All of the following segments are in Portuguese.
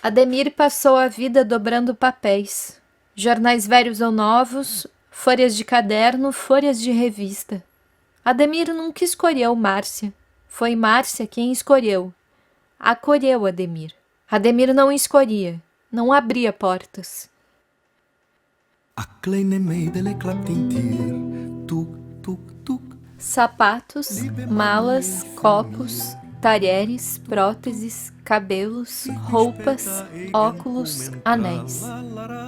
Ademir passou a vida dobrando papéis. Jornais velhos ou novos, folhas de caderno, folhas de revista. Ademir nunca escolheu Márcia. Foi Márcia quem escolheu. Acolheu Ademir. Ademir não escolhia, não abria portas. Sapatos, malas, copos, talheres, próteses, cabelos, roupas, óculos, anéis.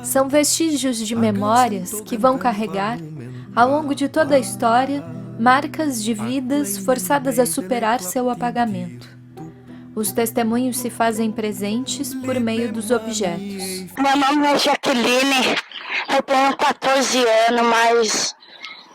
São vestígios de memórias que vão carregar, ao longo de toda a história, marcas de vidas forçadas a superar seu apagamento. Os testemunhos se fazem presentes por meio dos objetos. Meu nome é Jaqueline, eu tenho 14 anos, mas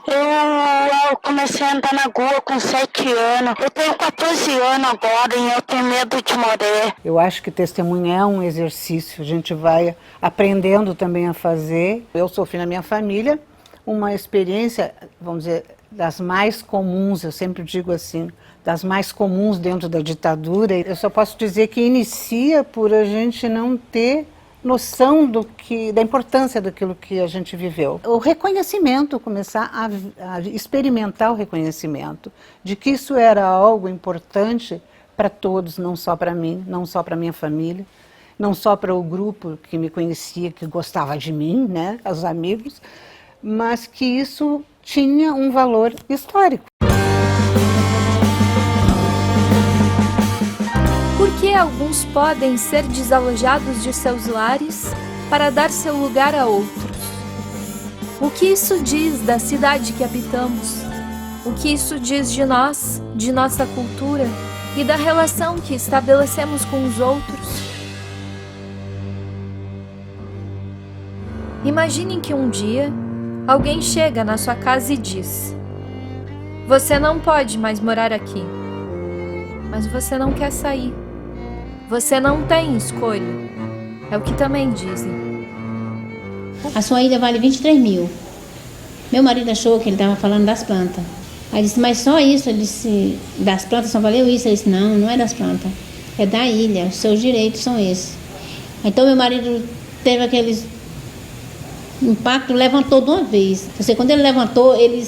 eu comecei a andar na rua com 7 anos. Eu tenho 14 anos agora e eu tenho medo de morrer. Eu acho que testemunho é um exercício, a gente vai aprendendo também a fazer. Eu sofri na minha família uma experiência, vamos dizer, das mais comuns, eu sempre digo assim, das mais comuns dentro da ditadura. Eu só posso dizer que inicia por a gente não ter noção da importância daquilo que a gente viveu. O reconhecimento, começar a experimentar o reconhecimento de que isso era algo importante para todos, não só para mim, não só para minha família, não só para o grupo que me conhecia, que gostava de mim, né, os amigos, mas que isso tinha um valor histórico. Por que alguns podem ser desalojados de seus lares para dar seu lugar a outros? O que isso diz da cidade que habitamos? O que isso diz de nós, de nossa cultura e da relação que estabelecemos com os outros? Imagine que um dia alguém chega na sua casa e diz: "Você não pode mais morar aqui." Mas você não quer sair. Você não tem escolha. É o que também dizem. A sua ilha vale 23 mil. Meu marido achou que ele estava falando das plantas. Aí disse, mas só isso? Ele disse, das plantas só valeu isso? Ele disse, não, não é das plantas. É da ilha, os seus direitos são esses. Então meu marido teve aquele impacto, levantou de uma vez. Quando ele levantou, ele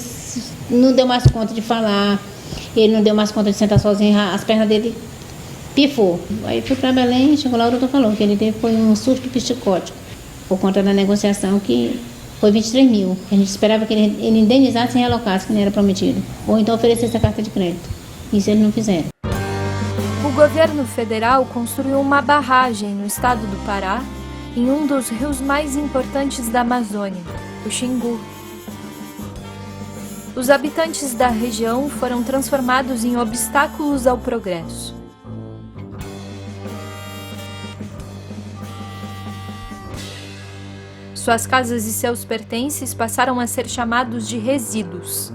não deu mais conta de falar. Ele não deu mais conta de sentar sozinho, as pernas dele pifou. Aí fui para Belém, chegou lá, o doutor falou que ele teve foi um surto psicótico, por conta da negociação que foi 23 mil. A gente esperava que ele indenizasse e realocasse, que não era prometido. Ou então oferecesse a carta de crédito. Isso eles não fizeram. O governo federal construiu uma barragem no estado do Pará, em um dos rios mais importantes da Amazônia, o Xingu. Os habitantes da região foram transformados em obstáculos ao progresso. Suas casas e seus pertences passaram a ser chamados de resíduos.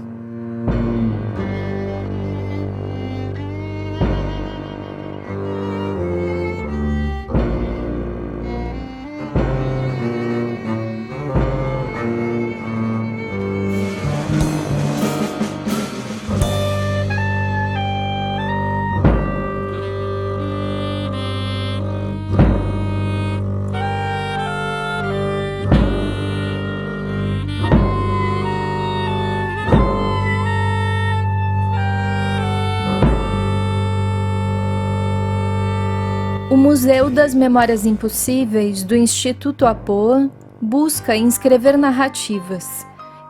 O Museu das Memórias Impossíveis do Instituto Apoa busca inscrever narrativas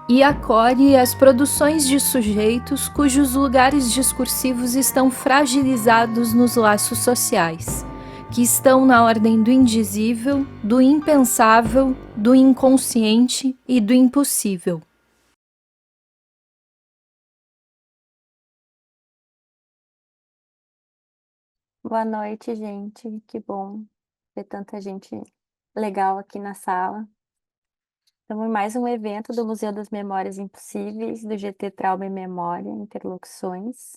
e acolhe as produções de sujeitos cujos lugares discursivos estão fragilizados nos laços sociais, que estão na ordem do indizível, do impensável, do inconsciente e do impossível. Boa noite, gente. Que bom ver tanta gente legal aqui na sala. Estamos em mais um evento do Museu das Memórias Impossíveis, do GT Trauma e Memória, Interlocuções,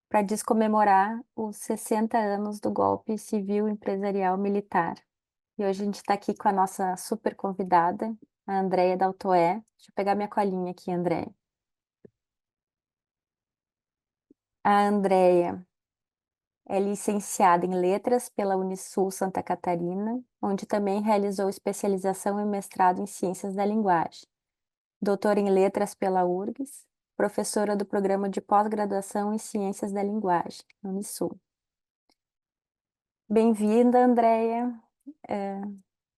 para descomemorar os 60 anos do golpe civil empresarial militar. E hoje a gente está aqui com a nossa super convidada, a Andréia Daltoé. Deixa eu pegar minha colinha aqui, Andréia. A Andréia É licenciada em Letras pela Unisul Santa Catarina, onde também realizou especialização e mestrado em Ciências da Linguagem. Doutora em Letras pela URGS, professora do Programa de Pós-Graduação em Ciências da Linguagem, Unisul. Bem-vinda, Andréia.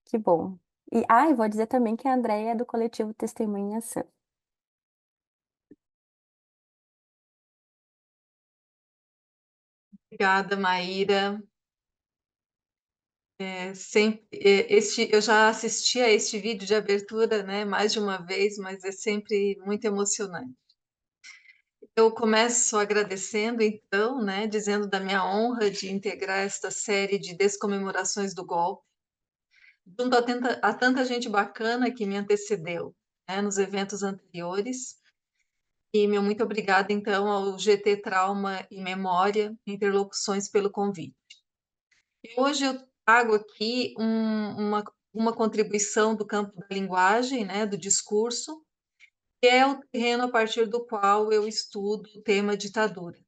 Que bom. E vou dizer também que a Andréia é do coletivo Testemunha em Ação. Obrigada, Maíra. Eu já assisti a este vídeo de abertura, né, mais de uma vez, mas é sempre muito emocionante. Eu começo agradecendo, então, né, dizendo da minha honra de integrar esta série de descomemorações do golpe, junto a tanta gente bacana que me antecedeu, né, nos eventos anteriores. E meu muito obrigada, então, ao GT Trauma e Memória Interlocuções pelo convite. E hoje eu trago aqui uma contribuição do campo da linguagem, né, do discurso, que é o terreno a partir do qual eu estudo o tema ditadura.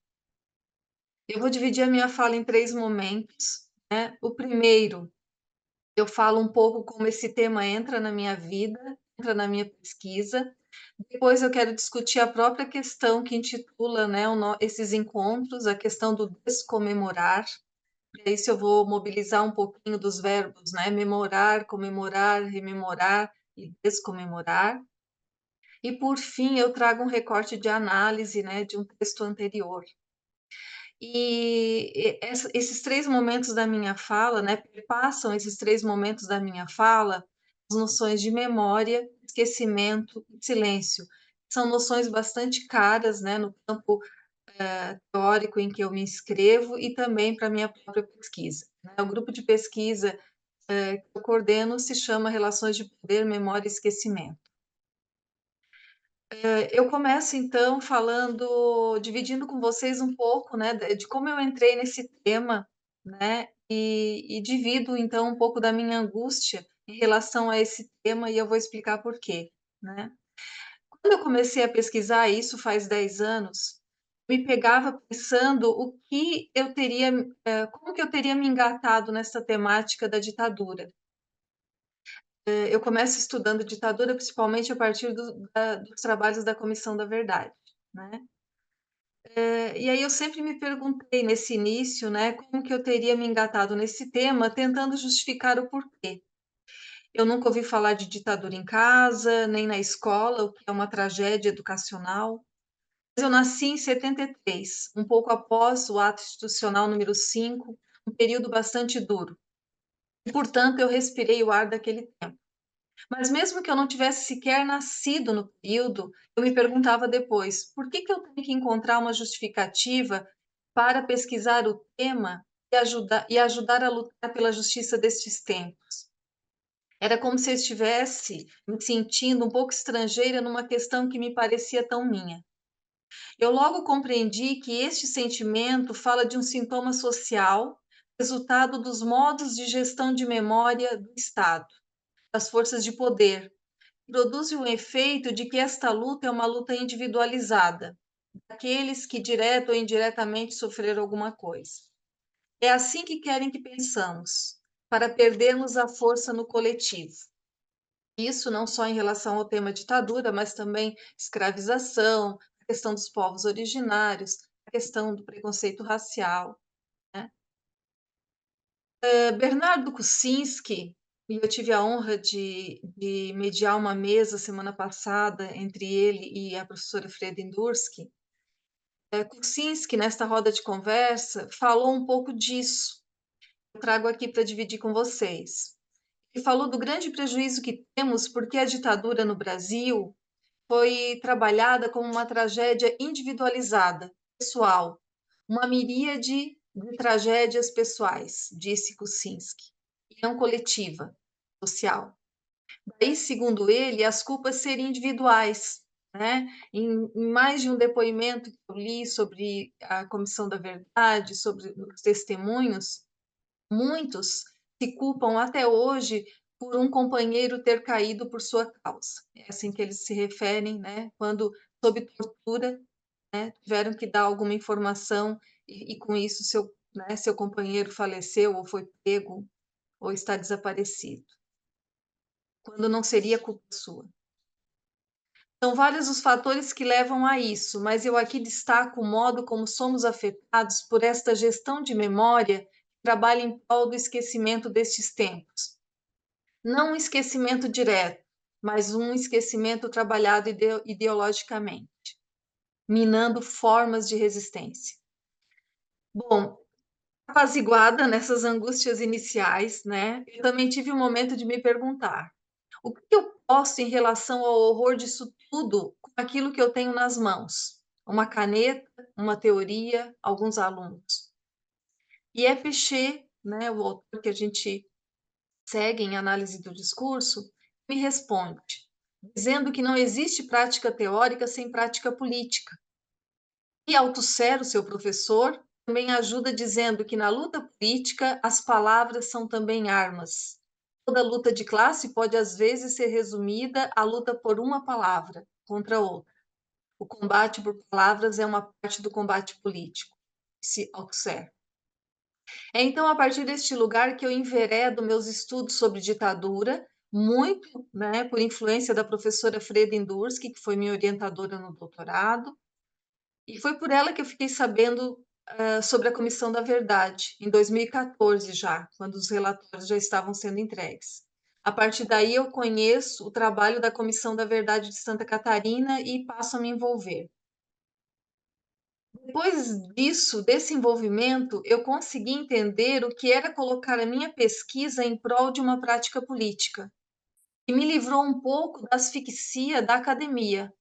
Eu vou dividir a minha fala em 3 momentos, né? O primeiro, eu falo um pouco como esse tema entra na minha vida, entra na minha pesquisa. Depois eu quero discutir a própria questão que intitula, né, esses encontros, a questão do descomemorar. Para isso eu vou mobilizar um pouquinho dos verbos, né, memorar, comemorar, rememorar e descomemorar. E por fim eu trago um recorte de análise, né, de um texto anterior. Esses 3 momentos da minha fala, né, perpassam esses 3 momentos da minha fala, as noções de memória, esquecimento e silêncio. São noções bastante caras, né, no campo teórico em que eu me inscrevo e também para a minha própria pesquisa, né. O grupo de pesquisa que eu coordeno se chama Relações de Poder, Memória e Esquecimento. Eu começo então falando, dividindo com vocês um pouco, né, de como eu entrei nesse tema, né, e divido então um pouco da minha angústia em relação a esse tema e eu vou explicar por quê, né. Quando eu comecei a pesquisar isso faz 10 anos, me pegava pensando o que eu teria, como que eu teria me engatado nessa temática da ditadura. Eu começo estudando ditadura, principalmente a partir dos trabalhos da Comissão da Verdade, né? E aí eu sempre me perguntei nesse início, né, como que eu teria me engatado nesse tema, tentando justificar o porquê. Eu nunca ouvi falar de ditadura em casa, nem na escola, o que é uma tragédia educacional. Mas eu nasci em 73, um pouco após o ato institucional número 5, um período bastante duro. E, portanto, eu respirei o ar daquele tempo. Mas mesmo que eu não tivesse sequer nascido no período, eu me perguntava depois, por que eu tenho que encontrar uma justificativa para pesquisar o tema e ajudar a lutar pela justiça destes tempos? Era como se eu estivesse me sentindo um pouco estrangeira numa questão que me parecia tão minha. Eu logo compreendi que este sentimento fala de um sintoma social, resultado dos modos de gestão de memória do Estado, das forças de poder. Produz um efeito de que esta luta é uma luta individualizada, daqueles que direto ou indiretamente sofreram alguma coisa. É assim que querem que pensamos, para perdermos a força no coletivo. Isso não só em relação ao tema ditadura, mas também escravização, a questão dos povos originários, a questão do preconceito racial, né? Bernardo Kucinski, e eu tive a honra de mediar uma mesa semana passada entre ele e a professora Freda Indurski. Kucinski, nesta roda de conversa, falou um pouco disso. Eu trago aqui para dividir com vocês. Ele falou do grande prejuízo que temos porque a ditadura no Brasil foi trabalhada como uma tragédia individualizada, pessoal, uma miríade de tragédias pessoais, disse Kucinski, e não coletiva, social. Daí, segundo ele, as culpas seriam individuais. Né? Em mais de um depoimento que eu li sobre a Comissão da Verdade, sobre os testemunhos, muitos se culpam até hoje por um companheiro ter caído por sua causa. É assim que eles se referem, né? Quando, sob tortura, né, tiveram que dar alguma informação e com isso seu né? Seu companheiro faleceu ou foi pego ou está desaparecido, quando não seria culpa sua. São vários os fatores que levam a isso, mas eu aqui destaco o modo como somos afetados por esta gestão de memória que trabalha em prol do esquecimento destes tempos. Não um esquecimento direto, mas um esquecimento trabalhado ideologicamente, minando formas de resistência. Bom, apaziguada nessas angústias iniciais, né? Eu também tive um momento de me perguntar: o que eu posso em relação ao horror disso tudo com aquilo que eu tenho nas mãos? Uma caneta, uma teoria, alguns alunos. E é Piaget, né, o autor que a gente segue em análise do discurso, me responde, dizendo que não existe prática teórica sem prática política. E Althusser, o seu professor, também ajuda dizendo que na luta política as palavras são também armas. Toda luta de classe pode às vezes ser resumida à luta por uma palavra contra outra. O combate por palavras é uma parte do combate político, disse Althusser. É então a partir deste lugar que eu enveredo meus estudos sobre ditadura, muito, né, por influência da professora Freda Indurski, que foi minha orientadora no doutorado, e foi por ela que eu fiquei sabendo sobre a Comissão da Verdade, em 2014 já, quando os relatórios já estavam sendo entregues. A partir daí eu conheço o trabalho da Comissão da Verdade de Santa Catarina e passo a me envolver. Depois disso, desse envolvimento, eu consegui entender o que era colocar a minha pesquisa em prol de uma prática política, e me livrou um pouco da asfixia da academia,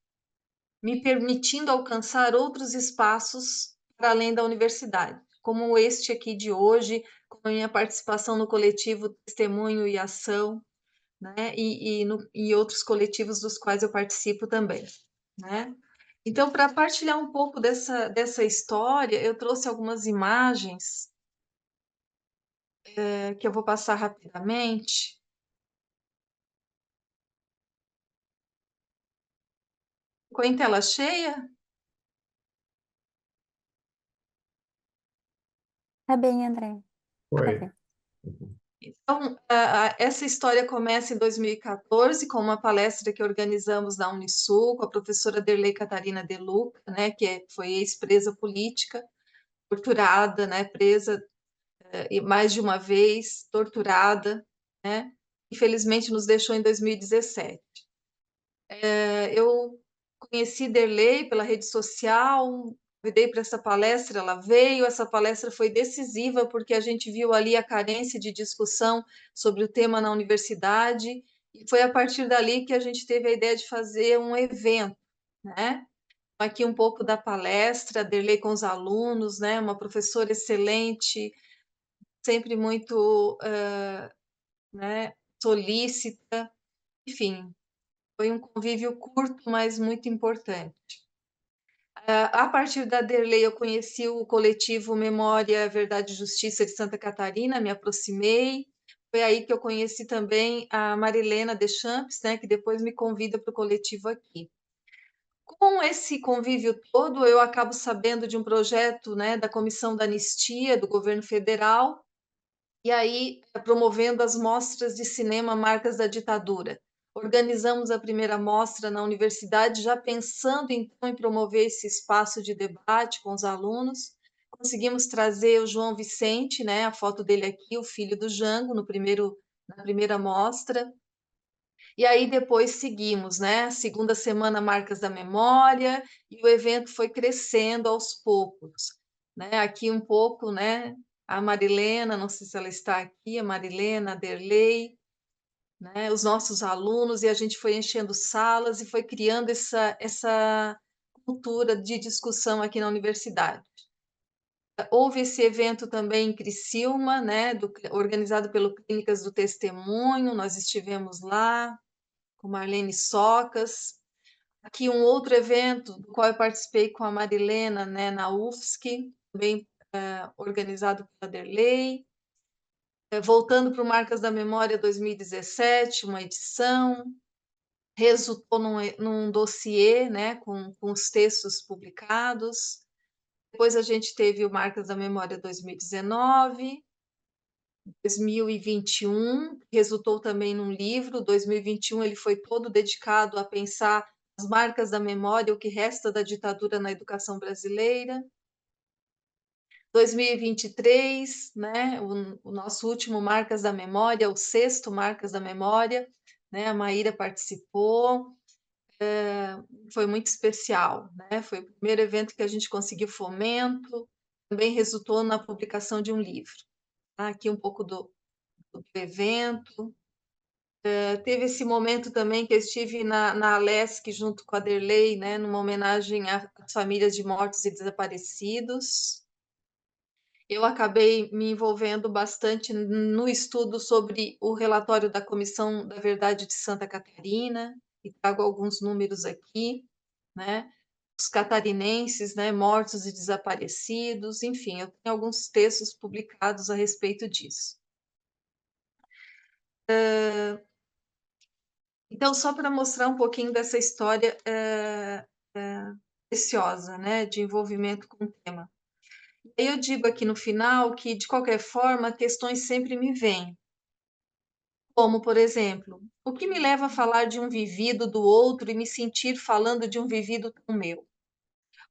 me permitindo alcançar outros espaços para além da universidade, como este aqui de hoje, com a minha participação no coletivo Testemunho e Ação, né, e outros coletivos dos quais eu participo também, né? Então, para partilhar um pouco dessa história, eu trouxe algumas imagens que eu vou passar rapidamente. Ficou em tela cheia? Tá bem, André. Tá Foi. bem. Então, essa história começa em 2014 com uma palestra que organizamos na Unisul com a professora Derlei Catarina De Luca, né, que foi ex-presa política, torturada, né, presa e mais de uma vez, torturada, né, infelizmente nos deixou em 2017. Eu conheci Derlei pela rede social, convidei para essa palestra, ela veio, essa palestra foi decisiva porque a gente viu ali a carência de discussão sobre o tema na universidade, e foi a partir dali que a gente teve a ideia de fazer um evento, né? Aqui um pouco da palestra, Derlei com os alunos, né? Uma professora excelente, sempre muito, né, solícita, enfim, foi um convívio curto, mas muito importante. A partir da Derlei, eu conheci o coletivo Memória, Verdade e Justiça de Santa Catarina, me aproximei. Foi aí que eu conheci também a Marilena Deschamps, né, que depois me convida para o coletivo aqui. Com esse convívio todo, eu acabo sabendo de um projeto, né, da Comissão da Anistia do governo federal, e aí promovendo as mostras de cinema Marcas da Ditadura. Organizamos a primeira mostra na universidade, já pensando então em promover esse espaço de debate com os alunos. Conseguimos trazer o João Vicente, né, a foto dele aqui, o filho do Jango, na primeira mostra. E aí depois seguimos, né? Segunda semana Marcas da Memória, e o evento foi crescendo aos poucos, né? Aqui um pouco, né? A Marilena, não sei se ela está aqui, a Marilena, a Derlei, né? Os nossos alunos, e a gente foi enchendo salas e foi criando essa cultura de discussão aqui na universidade. Houve esse evento também em Criciúma, né? Organizado pelo Clínicas do Testemunho, nós estivemos lá, com Marlene Socas. Aqui um outro evento do qual eu participei com a Marilena, né, na UFSC, também organizado pela Derlei. Voltando para o Marcas da Memória 2017, uma edição, resultou num dossiê, né, com os textos publicados. Depois a gente teve o Marcas da Memória 2019, 2021, resultou também num livro. 2021 ele foi todo dedicado a pensar as marcas da memória, o que resta da ditadura na educação brasileira. 2023, né, o nosso último Marcas da Memória, o sexto Marcas da Memória, né, a Maíra participou, foi muito especial, né, foi o primeiro evento que a gente conseguiu fomento, também resultou na publicação de um livro. Tá? Aqui um pouco do evento. Teve esse momento também que eu estive na Alesc junto com a Derlei, né, numa homenagem às famílias de mortos e desaparecidos. Eu acabei me envolvendo bastante no estudo sobre o relatório da Comissão da Verdade de Santa Catarina, e trago alguns números aqui, né? Os catarinenses, né, mortos e desaparecidos, enfim, eu tenho alguns textos publicados a respeito disso. Então, só para mostrar um pouquinho dessa história preciosa, né, de envolvimento com o tema. Eu digo aqui no final que, de qualquer forma, questões sempre me vêm. Como, por exemplo, o que me leva a falar de um vivido do outro e me sentir falando de um vivido tão meu?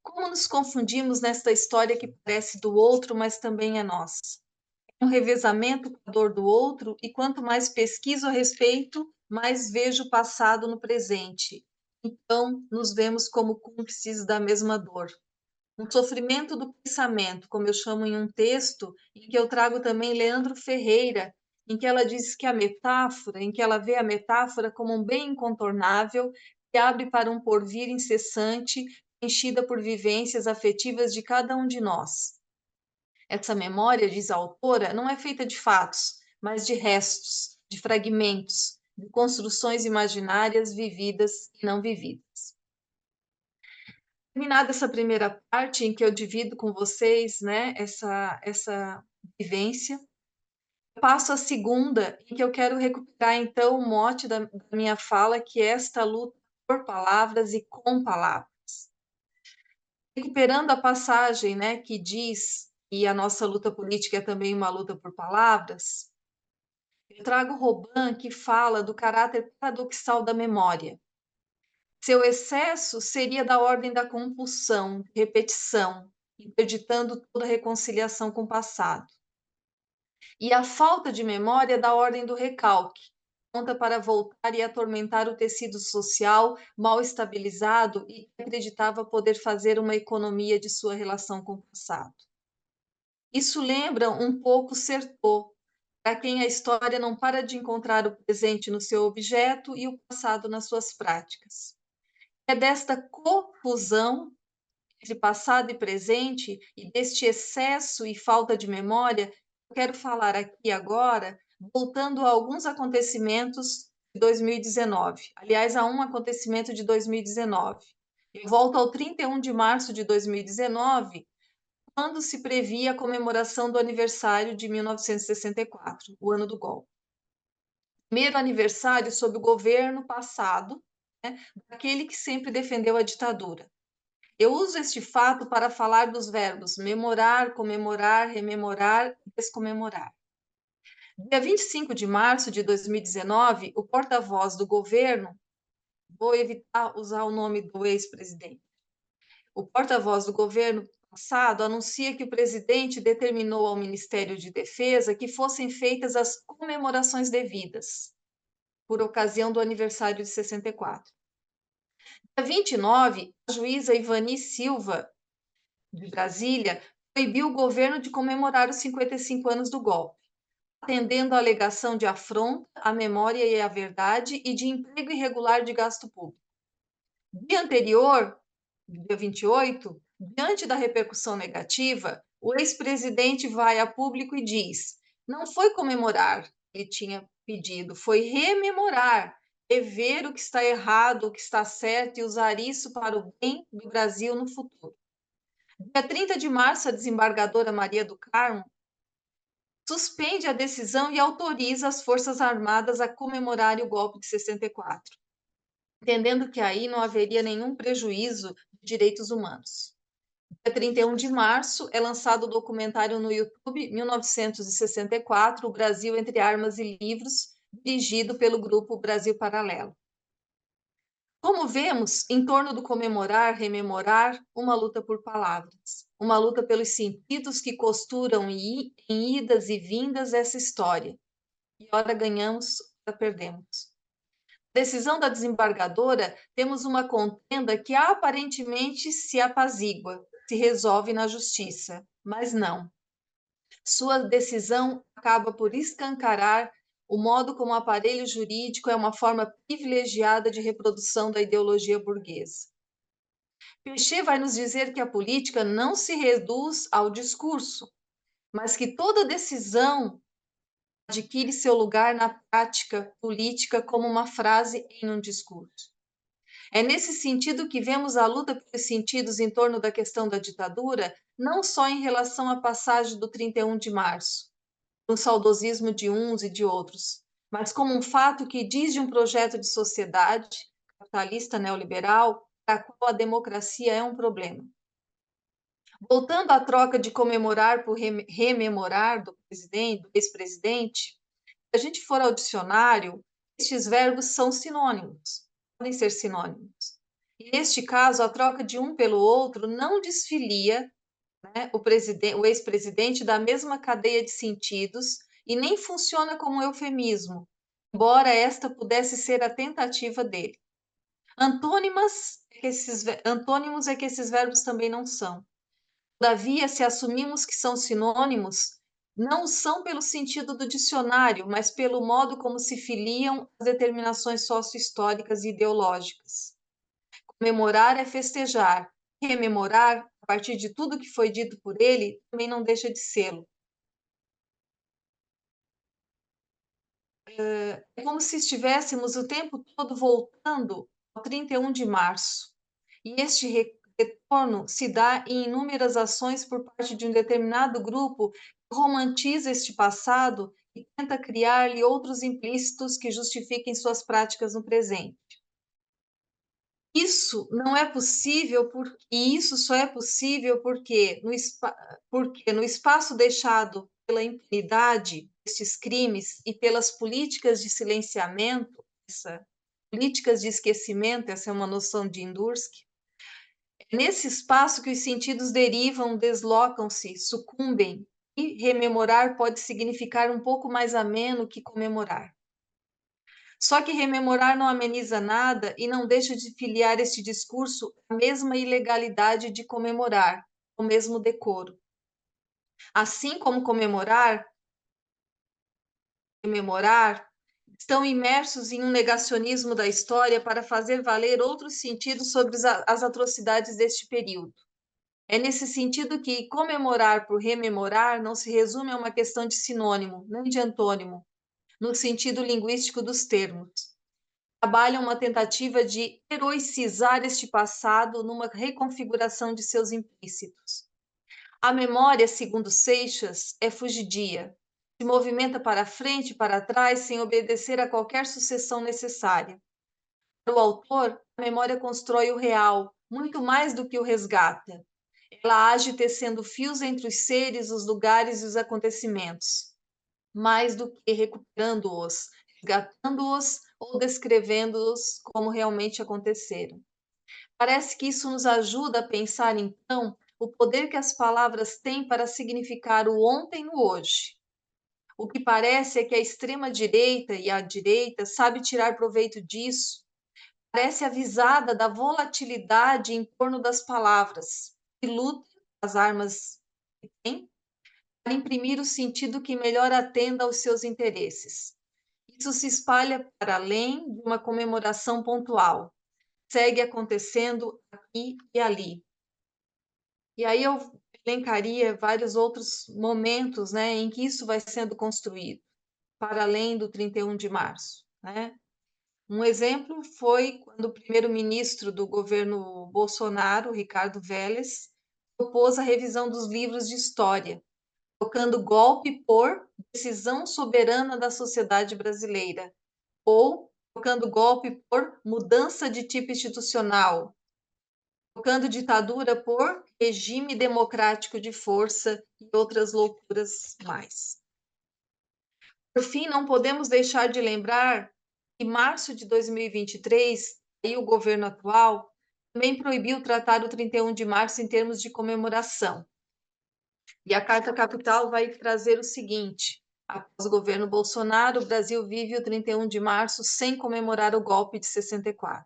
Como nos confundimos nesta história que parece do outro, mas também é nossa? É um revezamento com a dor do outro, e quanto mais pesquiso a respeito, mais vejo o passado no presente. Então, nos vemos como cúmplices da mesma dor. Um sofrimento do pensamento, como eu chamo em um texto, em que eu trago também Leandro Ferreira, em que ela diz que a metáfora, em que ela vê a metáfora como um bem incontornável que abre para um porvir incessante, enchida por vivências afetivas de cada um de nós. Essa memória, diz a autora, não é feita de fatos, mas de restos, de fragmentos, de construções imaginárias vividas e não vividas. Terminada essa primeira parte em que eu divido com vocês, né, essa vivência, eu passo a segunda, em que eu quero recuperar então o mote da minha fala, que é esta luta por palavras e com palavras. Recuperando a passagem, né, que diz que a nossa luta política é também uma luta por palavras, eu trago Robin, que fala do caráter paradoxal da memória. Seu excesso seria da ordem da compulsão, repetição, interditando toda reconciliação com o passado. E a falta de memória da ordem do recalque, conta para voltar e atormentar o tecido social mal estabilizado e que acreditava poder fazer uma economia de sua relação com o passado. Isso lembra um pouco Certeau, para quem a história não para de encontrar o presente no seu objeto e o passado nas suas práticas. É desta confusão entre passado e presente e deste excesso e falta de memória que eu quero falar aqui agora, voltando a alguns acontecimentos de 2019. Aliás, a um acontecimento de 2019. Eu volto ao 31 de março de 2019, quando se previa a comemoração do aniversário de 1964, o ano do golpe. Primeiro aniversário sob o governo passado, né, daquele que sempre defendeu a ditadura. Eu uso este fato para falar dos verbos memorar, comemorar, rememorar e descomemorar. Dia 25 de março de 2019, o porta-voz do governo, vou evitar usar o nome do ex-presidente, o porta-voz do governo passado anuncia que o presidente determinou ao Ministério de Defesa que fossem feitas as comemorações devidas, por ocasião do aniversário de 64. Dia 29, a juíza Ivani Silva, de Brasília, proibiu o governo de comemorar os 55 anos do golpe, atendendo à alegação de afronta à memória e à verdade e de emprego irregular de gasto público. Dia anterior, dia 28, diante da repercussão negativa, o ex-presidente vai a público e diz: não foi comemorar, ele tinha pedido, foi rememorar, rever o que está errado, o que está certo e usar isso para o bem do Brasil no futuro. Dia 30 de março, a desembargadora Maria do Carmo suspende a decisão e autoriza as Forças Armadas a comemorarem o golpe de 64, entendendo que aí não haveria nenhum prejuízo de direitos humanos. Dia 31 de março é lançado o documentário no YouTube 1964, O Brasil entre Armas e Livros, dirigido pelo grupo Brasil Paralelo. Como vemos, em torno do comemorar, rememorar, uma luta por palavras, uma luta pelos sentidos que costuram em idas e vindas essa história. E ora ganhamos, ora perdemos. Decisão da desembargadora, temos uma contenda que aparentemente se apazigua, se resolve na justiça, mas não. Sua decisão acaba por escancarar o modo como o aparelho jurídico é uma forma privilegiada de reprodução da ideologia burguesa. Pichet vai nos dizer que a política não se reduz ao discurso, mas que toda decisão adquire seu lugar na prática política como uma frase em um discurso. É nesse sentido que vemos a luta pelos sentidos em torno da questão da ditadura, não só em relação à passagem do 31 de março, no saudosismo de uns e de outros, mas como um fato que diz de um projeto de sociedade capitalista neoliberal, para a qual a democracia é um problema. Voltando à troca de comemorar por rememorar do ex-presidente, se a gente for ao dicionário, estes verbos são sinônimos, podem ser sinônimos. E neste caso, a troca de um pelo outro não desfilia, né, o ex-presidente da mesma cadeia de sentidos e nem funciona como um eufemismo, embora esta pudesse ser a tentativa dele. Antônimos é que esses verbos também não são. Todavia, se assumimos que são sinônimos, não são pelo sentido do dicionário, mas pelo modo como se filiam às determinações sócio-históricas e ideológicas. Comemorar é festejar. Rememorar, a partir de tudo que foi dito por ele, também não deixa de sê-lo. É como se estivéssemos o tempo todo voltando ao 31 de março. E este retorno se dá em inúmeras ações por parte de um determinado grupo que romantiza este passado e tenta criar-lhe outros implícitos que justifiquem suas práticas no presente. Isso não é possível, e isso só é possível porque no espaço deixado pela impunidade destes crimes e pelas políticas de silenciamento, políticas de esquecimento, essa é uma noção de Indursky, é nesse espaço que os sentidos derivam, deslocam-se, sucumbem, e rememorar pode significar um pouco mais ameno que comemorar. Só que rememorar não ameniza nada e não deixa de filiar este discurso à mesma ilegalidade de comemorar, ao mesmo decoro. Assim como rememorar, estão imersos em um negacionismo da história para fazer valer outros sentidos sobre as atrocidades deste período. É nesse sentido que comemorar por rememorar não se resume a uma questão de sinônimo, nem de antônimo, no sentido linguístico dos termos. Trabalham uma tentativa de heroicizar este passado numa reconfiguração de seus implícitos. A memória, segundo Seixas, é fugidia. Se movimenta para frente e para trás sem obedecer a qualquer sucessão necessária. Para o autor, a memória constrói o real, muito mais do que o resgata. Ela age tecendo fios entre os seres, os lugares e os acontecimentos, mais do que recuperando-os, resgatando-os ou descrevendo-os como realmente aconteceram. Parece que isso nos ajuda a pensar, então, o poder que as palavras têm para significar o ontem no hoje. O que parece é que a extrema-direita e a direita sabe tirar proveito disso, parece avisada da volatilidade em torno das palavras, e luta as armas que tem para imprimir o sentido que melhor atenda aos seus interesses. Isso se espalha para além de uma comemoração pontual. Segue acontecendo aqui e ali. E aí eu elencaria vários outros momentos, né, em que isso vai sendo construído, para além do 31 de março, né? Um exemplo foi quando o primeiro-ministro do governo Bolsonaro, Ricardo Vélez, propôs a revisão dos livros de história, tocando golpe por decisão soberana da sociedade brasileira, ou tocando golpe por mudança de tipo institucional, tocando ditadura por regime democrático de força e outras loucuras mais. Por fim, não podemos deixar de lembrar que em março de 2023, aí o governo atual também proibiu tratar o 31 de março em termos de comemoração. E a Carta Capital vai trazer o seguinte: após o governo Bolsonaro, o Brasil vive o 31 de março sem comemorar o golpe de 64.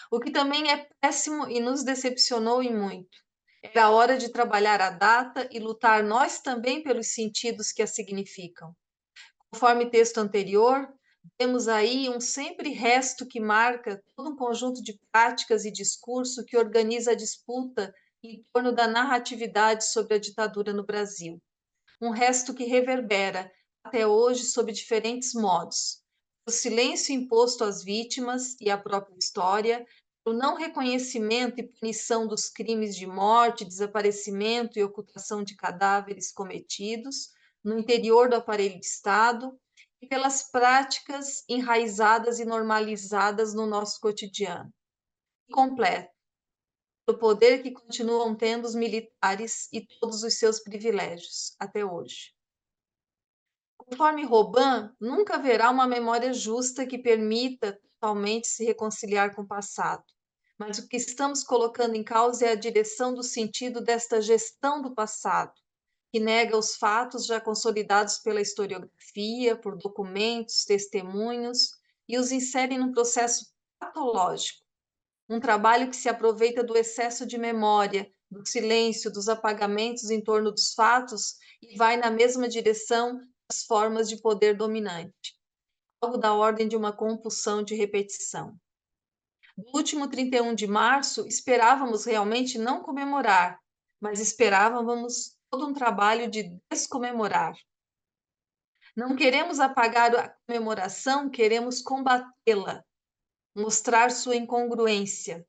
O que também é péssimo e nos decepcionou e muito. Era hora de trabalhar a data e lutar nós também pelos sentidos que a significam. Conforme texto anterior, temos aí um sempre resto que marca todo um conjunto de práticas e discurso que organiza a disputa em torno da narratividade sobre a ditadura no Brasil. Um resto que reverbera até hoje sob diferentes modos. O silêncio imposto às vítimas e à própria história, o não reconhecimento e punição dos crimes de morte, desaparecimento e ocultação de cadáveres cometidos no interior do aparelho de Estado e pelas práticas enraizadas e normalizadas no nosso cotidiano. Completo, do poder que continuam tendo os militares e todos os seus privilégios até hoje. Conforme Robin, nunca haverá uma memória justa que permita totalmente se reconciliar com o passado. Mas o que estamos colocando em causa é a direção do sentido desta gestão do passado, que nega os fatos já consolidados pela historiografia, por documentos, testemunhos, e os insere num processo patológico. Um trabalho que se aproveita do excesso de memória, do silêncio, dos apagamentos em torno dos fatos e vai na mesma direção das formas de poder dominante, algo da ordem de uma compulsão de repetição. No último 31 de março, esperávamos realmente não comemorar, mas esperávamos todo um trabalho de descomemorar. Não queremos apagar a comemoração, queremos combatê-la, mostrar sua incongruência.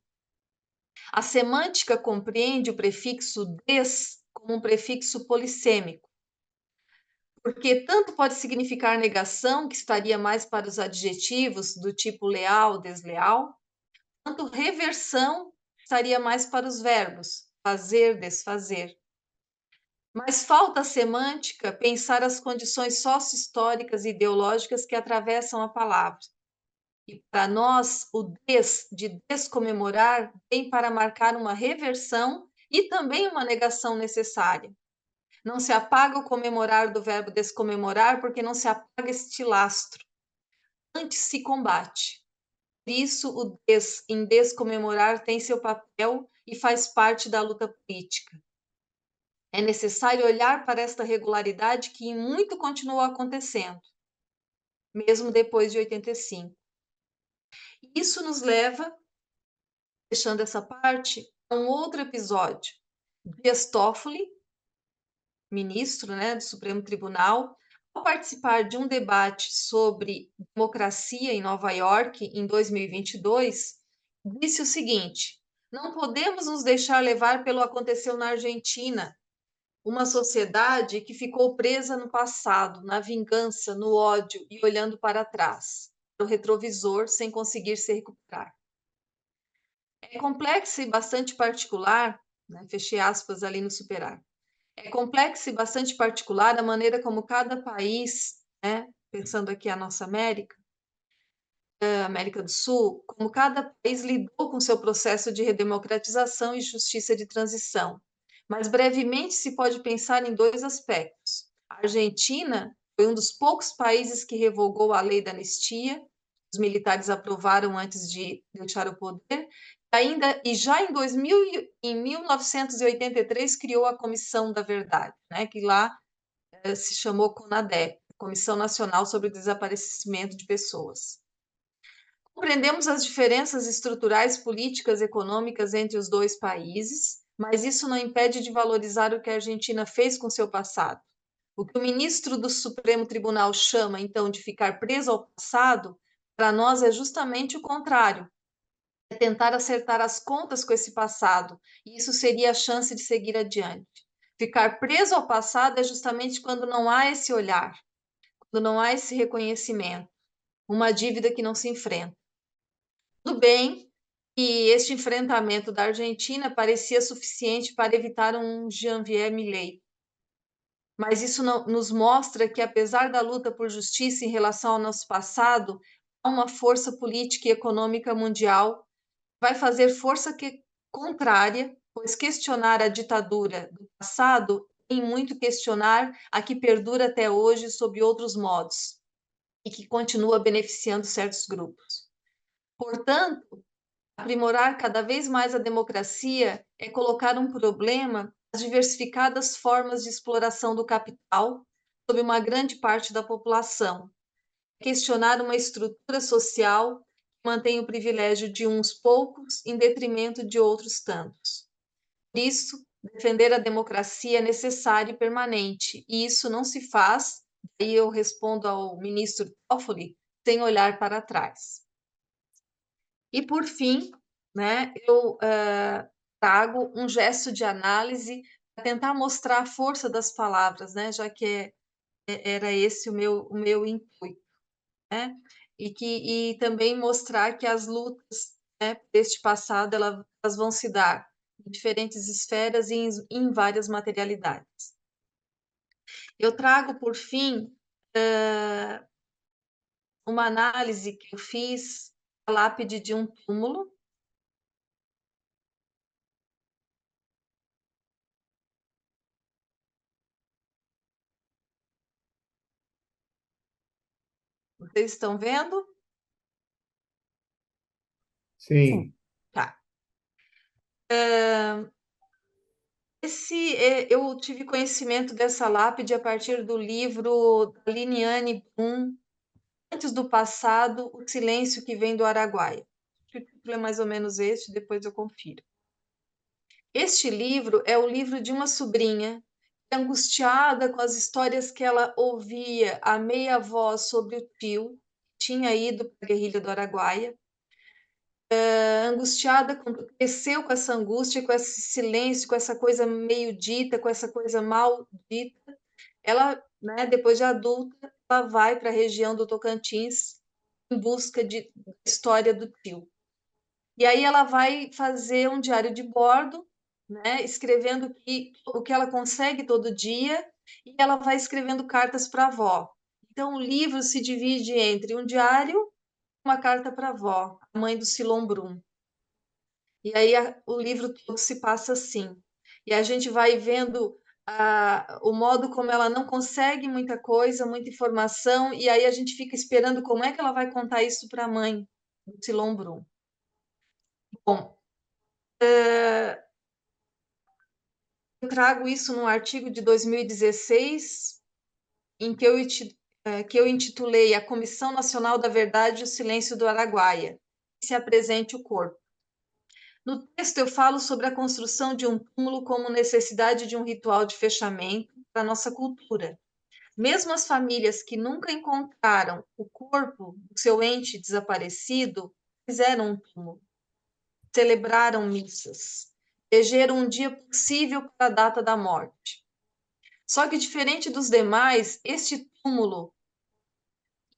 A semântica compreende o prefixo des como um prefixo polissêmico, porque tanto pode significar negação, que estaria mais para os adjetivos do tipo leal, desleal, quanto reversão estaria mais para os verbos fazer, desfazer. Mas falta a semântica pensar as condições sócio-históricas e ideológicas que atravessam a palavra. E para nós, o des de descomemorar vem para marcar uma reversão e também uma negação necessária. Não se apaga o comemorar do verbo descomemorar, porque não se apaga este lastro. Antes se combate. Por isso, o des em descomemorar tem seu papel e faz parte da luta política. É necessário olhar para esta regularidade que em muito continuou acontecendo, mesmo depois de 85. Isso nos leva, fechando essa parte, a um outro episódio. Dias Toffoli, ministro, do Supremo Tribunal, ao participar de um debate sobre democracia em Nova York em 2022, disse o seguinte: não podemos nos deixar levar pelo que aconteceu na Argentina, uma sociedade que ficou presa no passado, na vingança, no ódio e olhando para trás, no retrovisor, sem conseguir se recuperar. É complexa e bastante particular, fechei aspas ali no superar. É complexa e bastante particular a maneira como cada país, pensando aqui a nossa América do Sul, como cada país lidou com seu processo de redemocratização e justiça de transição. Mas brevemente se pode pensar em dois aspectos. A Argentina foi um dos poucos países que revogou a lei da anistia, os militares aprovaram antes de deixar o poder, e já em 1983 criou a Comissão da Verdade, que lá se chamou CONADEP, Comissão Nacional sobre o Desaparecimento de Pessoas. Compreendemos as diferenças estruturais, políticas, econômicas entre os dois países, mas isso não impede de valorizar o que a Argentina fez com seu passado. O que o ministro do Supremo Tribunal chama, então, de ficar preso ao passado, para nós é justamente o contrário. É tentar acertar as contas com esse passado, e isso seria a chance de seguir adiante. Ficar preso ao passado é justamente quando não há esse olhar, quando não há esse reconhecimento, uma dívida que não se enfrenta. Tudo bem, E este enfrentamento da Argentina parecia suficiente para evitar um Javier Milei. Mas isso nos mostra que, apesar da luta por justiça em relação ao nosso passado, há uma força política e econômica mundial que vai fazer força contrária, pois questionar a ditadura do passado em muito questionar a que perdura até hoje sob outros modos e que continua beneficiando certos grupos. Portanto, aprimorar cada vez mais a democracia é colocar um problema às diversificadas formas de exploração do capital sob uma grande parte da população. Questionar uma estrutura social que mantém o privilégio de uns poucos em detrimento de outros tantos. Por isso, defender a democracia é necessário e permanente, e isso não se faz, aí eu respondo ao ministro Toffoli, sem olhar para trás. E, por fim, né, eu trago um gesto de análise para tentar mostrar a força das palavras, né, já que era esse o meu intuito, né, e também mostrar que as lutas, né, deste passado elas vão se dar em diferentes esferas e em várias materialidades. Eu trago, por fim, uma análise que eu fiz da lápide de um túmulo. Vocês estão vendo? Sim. Tá. Eu tive conhecimento dessa lápide a partir do livro da Liniane Brum, Antes do Passado, O Silêncio que Vem do Araguaia. O título é mais ou menos este, depois eu confiro. Este livro é o livro de uma sobrinha angustiada com as histórias que ela ouvia a meia voz sobre o tio, que tinha ido para a guerrilha do Araguaia, angustiada, cresceu com essa angústia, com esse silêncio, com essa coisa meio dita, com essa coisa mal dita. Ela, né, depois de adulta, ela vai para a região do Tocantins em busca da história do tio. E aí ela vai fazer um diário de bordo, né, escrevendo o que ela consegue todo dia, e ela vai escrevendo cartas para a avó. Então o livro se divide entre um diário e uma carta para a avó, a mãe do Silon Brum. E aí o livro todo se passa assim. E a gente vai vendo o modo como ela não consegue muita coisa, muita informação, e aí a gente fica esperando como é que ela vai contar isso para a mãe do Silon Brum. Bom, eu trago isso num artigo de 2016, em que eu intitulei A Comissão Nacional da Verdade e o Silêncio do Araguaia, se apresente o corpo. No texto, eu falo sobre a construção de um túmulo como necessidade de um ritual de fechamento para a nossa cultura. Mesmo as famílias que nunca encontraram o corpo do seu ente desaparecido fizeram um túmulo, celebraram missas, elegeram um dia possível para a data da morte. Só que, diferente dos demais, este túmulo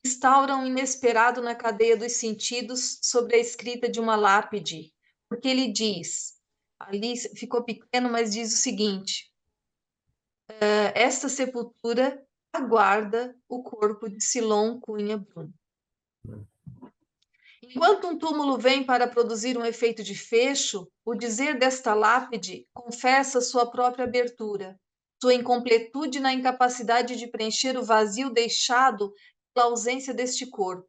instaura um inesperado na cadeia dos sentidos sobre a escrita de uma lápide, porque ele diz, ali ficou pequeno, mas diz o seguinte: esta sepultura aguarda o corpo de Silon Cunha Brum. Enquanto um túmulo vem para produzir um efeito de fecho, o dizer desta lápide confessa sua própria abertura, sua incompletude na incapacidade de preencher o vazio deixado pela ausência deste corpo.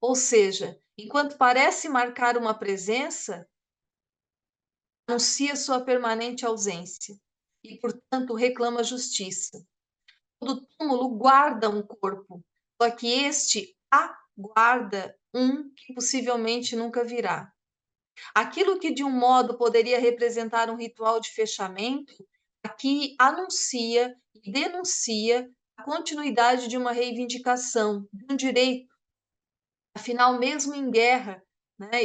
Ou seja, enquanto parece marcar uma presença, anuncia sua permanente ausência e, portanto, reclama justiça. Todo túmulo guarda um corpo, só que este aguarda um que possivelmente nunca virá. Aquilo que de um modo poderia representar um ritual de fechamento, aqui anuncia e denuncia a continuidade de uma reivindicação, de um direito. Afinal, mesmo em guerra, né,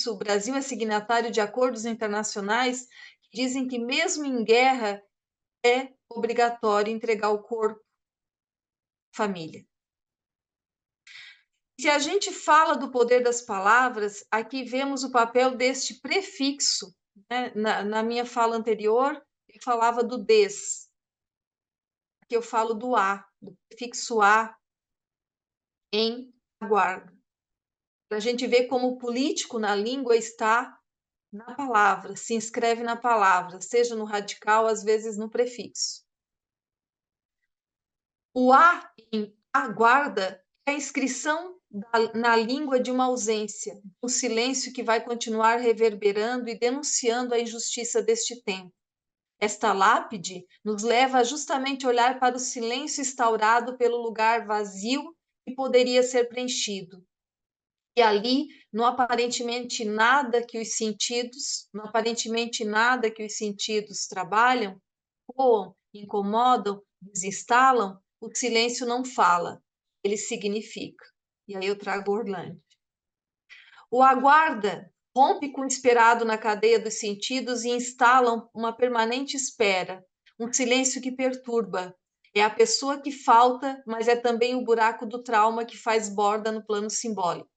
o Brasil é signatário de acordos internacionais que dizem que mesmo em guerra é obrigatório entregar o corpo à família. Se a gente fala do poder das palavras, aqui vemos o papel deste prefixo, né? Na minha fala anterior, eu falava do des, aqui eu falo do a, do prefixo a em aguarda. Para a gente ver como o político na língua está na palavra, se inscreve na palavra, seja no radical, às vezes no prefixo. O a em aguarda é a inscrição na língua de uma ausência, um silêncio que vai continuar reverberando e denunciando a injustiça deste tempo. Esta lápide nos leva a justamente olhar para o silêncio instaurado pelo lugar vazio que poderia ser preenchido. E ali, no aparentemente nada que os sentidos, no aparentemente nada que os sentidos trabalham, coam, incomodam, desinstalam, o silêncio não fala, ele significa. E aí eu trago Orlando. O aguarda rompe com o esperado na cadeia dos sentidos e instala uma permanente espera, um silêncio que perturba. É a pessoa que falta, mas é também o buraco do trauma que faz borda no plano simbólico.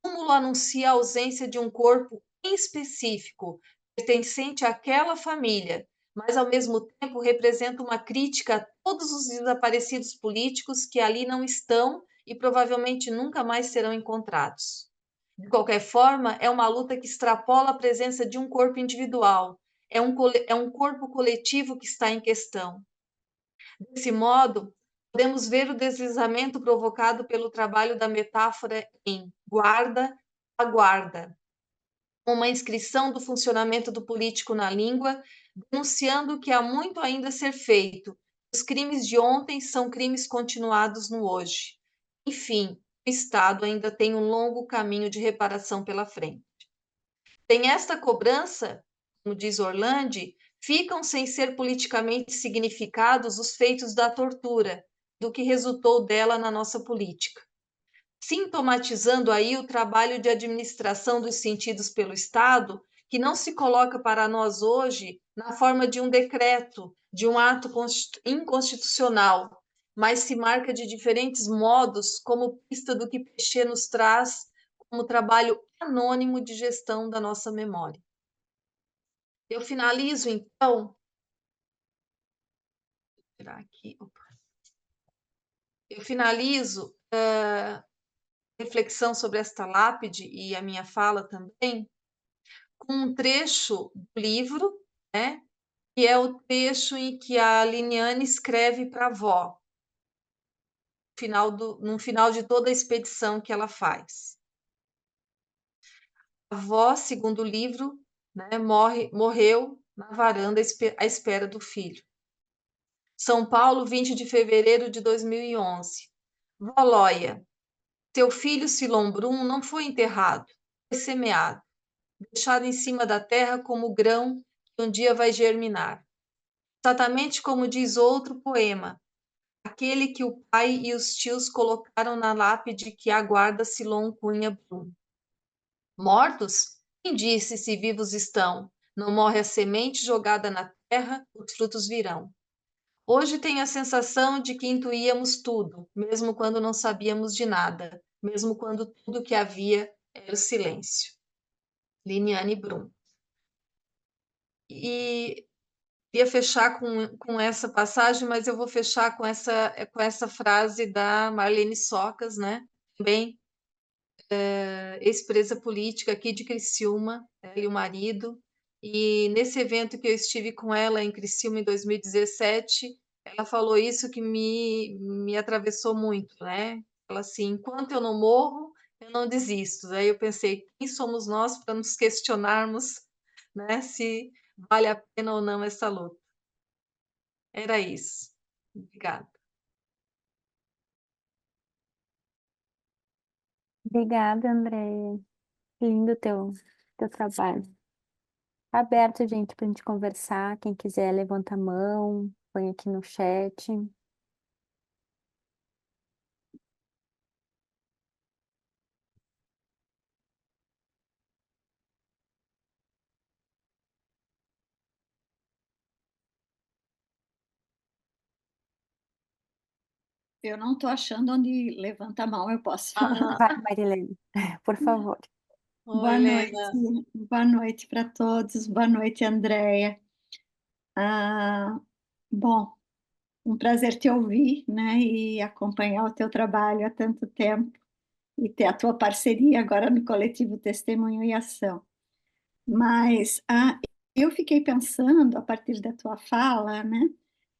O túmulo anuncia a ausência de um corpo em específico, pertencente àquela família, mas ao mesmo tempo representa uma crítica a todos os desaparecidos políticos que ali não estão e provavelmente nunca mais serão encontrados. De qualquer forma, é uma luta que extrapola a presença de um corpo individual. É um corpo coletivo que está em questão. Desse modo, podemos ver o deslizamento provocado pelo trabalho da metáfora em guarda, aguarda, uma inscrição do funcionamento do político na língua, denunciando que há muito ainda a ser feito. Os crimes de ontem são crimes continuados no hoje. Enfim, o Estado ainda tem um longo caminho de reparação pela frente. Tem esta cobrança, como diz Orlandi, ficam sem ser politicamente significados os feitos da tortura, do que resultou dela na nossa política, sintomatizando aí o trabalho de administração dos sentidos pelo Estado, que não se coloca para nós hoje na forma de um decreto, de um ato inconstitucional, mas se marca de diferentes modos como pista do que Pechet nos traz como trabalho anônimo de gestão da nossa memória. Eu finalizo, então, aqui, eu finalizo reflexão sobre esta lápide e a minha fala também, com um trecho do livro, né, que é o trecho em que a Liniane escreve para a avó, no final de toda a expedição que ela faz. A avó, segundo o livro, né, morreu na varanda à espera do filho. São Paulo, 20 de fevereiro de 2011. Vó Lóia, teu filho Silon Brum não foi enterrado, foi semeado, deixado em cima da terra como grão que um dia vai germinar. Exatamente como diz outro poema, aquele que o pai e os tios colocaram na lápide que aguarda Silon Cunha Brum. Mortos? Quem disse se vivos estão? Não morre a semente jogada na terra, os frutos virão. Hoje tenho a sensação de que intuíamos tudo, mesmo quando não sabíamos de nada, mesmo quando tudo que havia era o silêncio. Liniane Brum. E ia fechar com essa passagem, mas eu vou fechar com essa frase da Marlene Socas, né? Também ex-presa política aqui de Criciúma, ela e o marido. E nesse evento que eu estive com ela em Criciúma em 2017, ela falou isso que me atravessou muito, né? Ela assim, enquanto eu não morro, eu não desisto. Aí eu pensei, quem somos nós para nos questionarmos, né, se vale a pena ou não essa luta? Era isso. Obrigada. Obrigada, Andréia. Lindo teu trabalho. Tá aberto, gente, pra gente conversar. Quem quiser, levanta a mão, põe aqui no chat. eu não estou achando onde levanta a mão, eu posso falar. Vai, Marilene, por favor. Oi, Helena. Boa noite para todos, boa noite, Andréia. Ah, bom, um prazer te ouvir, né, e acompanhar o teu trabalho há tanto tempo e ter a tua parceria agora no coletivo Testemunho e Ação. Mas eu fiquei pensando, a partir da tua fala, né,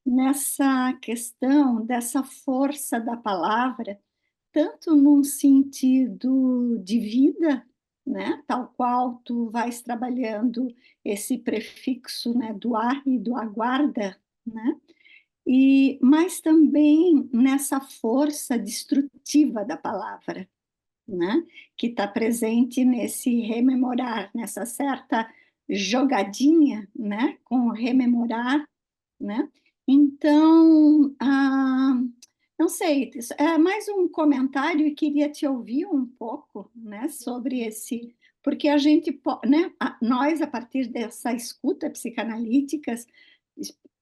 nessa questão dessa força da palavra, tanto num sentido de vida, né, tal qual tu vais trabalhando esse prefixo, né, do ar e do aguarda, né, mas também nessa força destrutiva da palavra, né? Que está presente nesse rememorar, nessa certa jogadinha, né? Com o rememorar, né? Então, não sei, é mais um comentário e queria te ouvir um pouco, né? Sobre esse, porque a gente, né? Nós, a partir dessa escuta psicanalítica,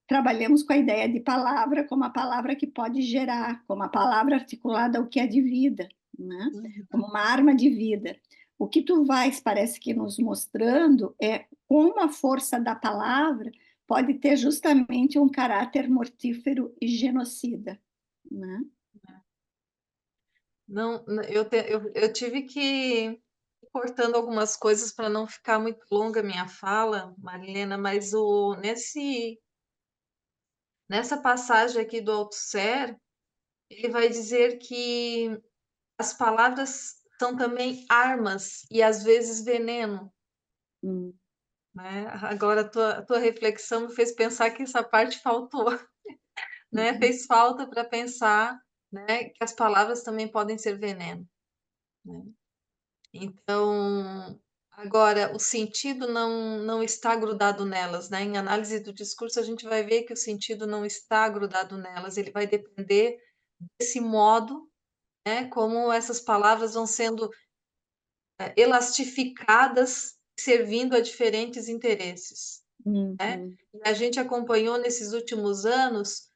trabalhamos com a ideia de palavra como a palavra que pode gerar, como a palavra articulada ao que é de vida, né? Como uma arma de vida. O que tu vais, parece que nos mostrando, é como a força da palavra pode ter justamente um caráter mortífero e genocida, né? Não, eu tive que ir cortando algumas coisas para não ficar muito longa a minha fala, Marilena, mas nessa passagem aqui do Althusser, ele vai dizer que as palavras são também armas e às vezes veneno, Hum. né? Agora a tua reflexão me fez pensar que essa parte faltou, né? Fez falta para pensar, né, que as palavras também podem ser veneno, né? Então, agora o sentido não está grudado nelas, né? Em análise do discurso a gente vai ver que o sentido não está grudado nelas, ele vai depender desse modo, né, como essas palavras vão sendo elastificadas, servindo a diferentes interesses, né? Uhum. E a gente acompanhou nesses últimos anos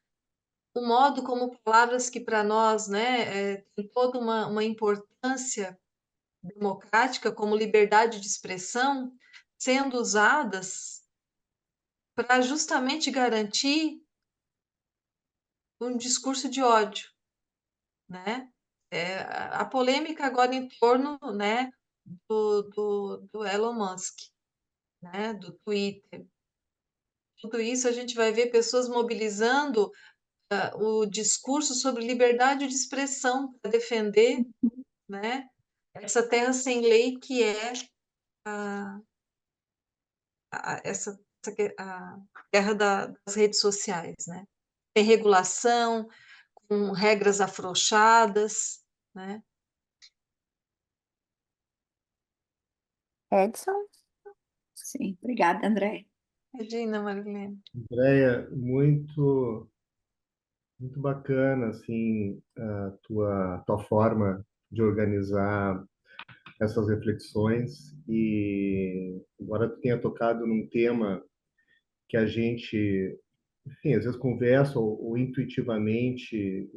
o modo como palavras que para nós, né, tem toda uma importância democrática, como liberdade de expressão, sendo usadas para justamente garantir um discurso de ódio, né? A polêmica agora em torno, né, do Elon Musk, né, do Twitter. Tudo isso a gente vai ver pessoas mobilizando o discurso sobre liberdade de expressão para defender, né, essa terra sem lei que é a, a terra das redes sociais, né? Tem regulação, com regras afrouxadas, né? Edson? Sim, obrigada, André. Imagina, Marilene. Andréia, muito bacana assim a tua forma de organizar essas reflexões e embora tu tenha tocado num tema que a gente, enfim, às vezes conversa ou intuitivamente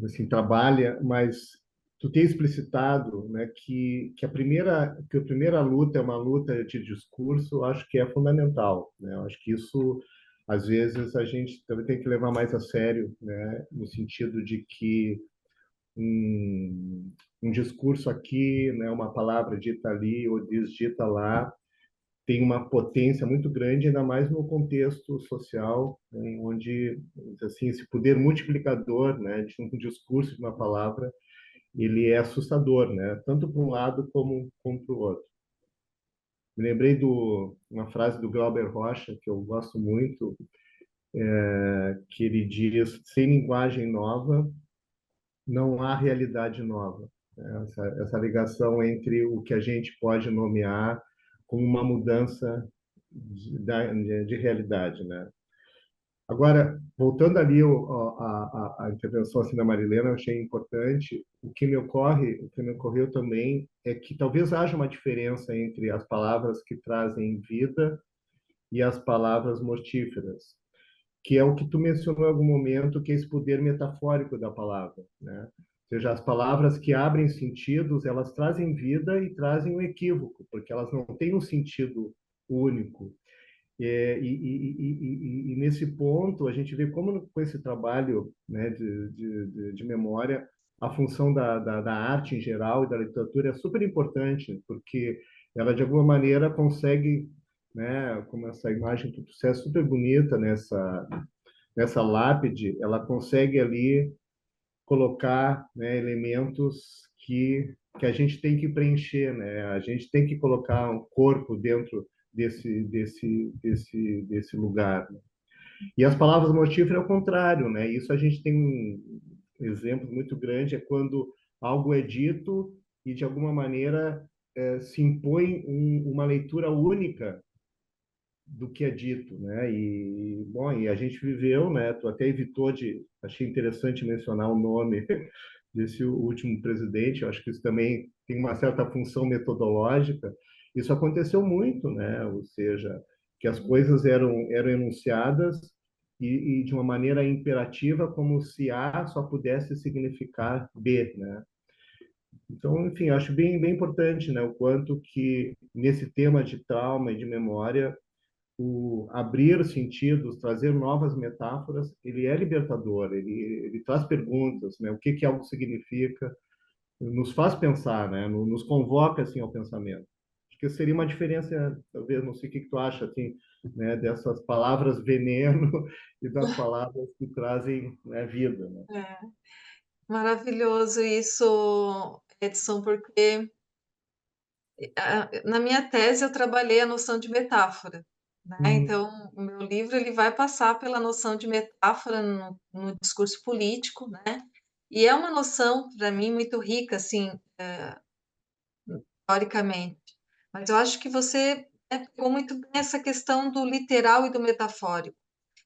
assim trabalha, mas tu tem explicitado, né, que a primeira luta é uma luta de discurso, eu acho que é fundamental, né? Eu acho que isso às vezes a gente também tem que levar mais a sério, né, no sentido de que um discurso aqui, né, uma palavra dita ali ou desdita lá, tem uma potência muito grande, ainda mais no contexto social, né, onde assim esse poder multiplicador, né, de um discurso, de uma palavra, ele é assustador, né, tanto para um lado como para o outro. Me lembrei de uma frase do Glauber Rocha que eu gosto muito, que ele diz: sem linguagem nova não há realidade nova. Essa ligação entre o que a gente pode nomear como uma mudança de realidade, né? Agora, voltando ali a intervenção assim da Marilena, eu achei importante. O que me ocorreu também é que talvez haja uma diferença entre as palavras que trazem vida e as palavras mortíferas. que é o que tu mencionou em algum momento, que é esse poder metafórico da palavra, né? Ou seja, as palavras que abrem sentidos, elas trazem vida e trazem um equívoco, porque elas não têm um sentido único. E nesse ponto, a gente vê como, com esse trabalho, né, de memória, a função da arte em geral e da literatura é super importante, porque ela, de alguma maneira, consegue, né, como essa imagem que tu trouxe, é super bonita nessa lápide, ela consegue ali colocar, né, elementos que a gente tem que preencher, né? A gente tem que colocar um corpo dentro desse lugar, né? E as palavras mortíferas é o contrário, né? Isso a gente tem um exemplo muito grande, é quando algo é dito e, de alguma maneira, se impõe uma leitura única do que é dito, né? E bom, e a gente viveu, né? Tu até evitou de, achei interessante mencionar o nome desse último presidente. Eu acho que isso também tem uma certa função metodológica. Isso aconteceu muito, né? Ou seja, que as coisas eram enunciadas e de uma maneira imperativa, como se A só pudesse significar B, né? Então, enfim, acho bem importante, né? O quanto que nesse tema de trauma e de memória o abrir sentidos, trazer novas metáforas, ele é libertador, ele traz perguntas, né? O que que algo significa, nos faz pensar, né? Nos convoca assim ao pensamento. Acho que seria uma diferença, talvez, não sei o que que tu acha, assim, né? Dessas palavras veneno e das palavras que trazem, né, vida, né? É, maravilhoso isso, Edson, porque na minha tese eu trabalhei a noção de metáfora, né? Hum, Então, o meu livro ele vai passar pela noção de metáfora no discurso político, né? E é uma noção, para mim, muito rica, assim, teoricamente. Mas eu acho que você, né, pegou muito bem essa questão do literal e do metafórico.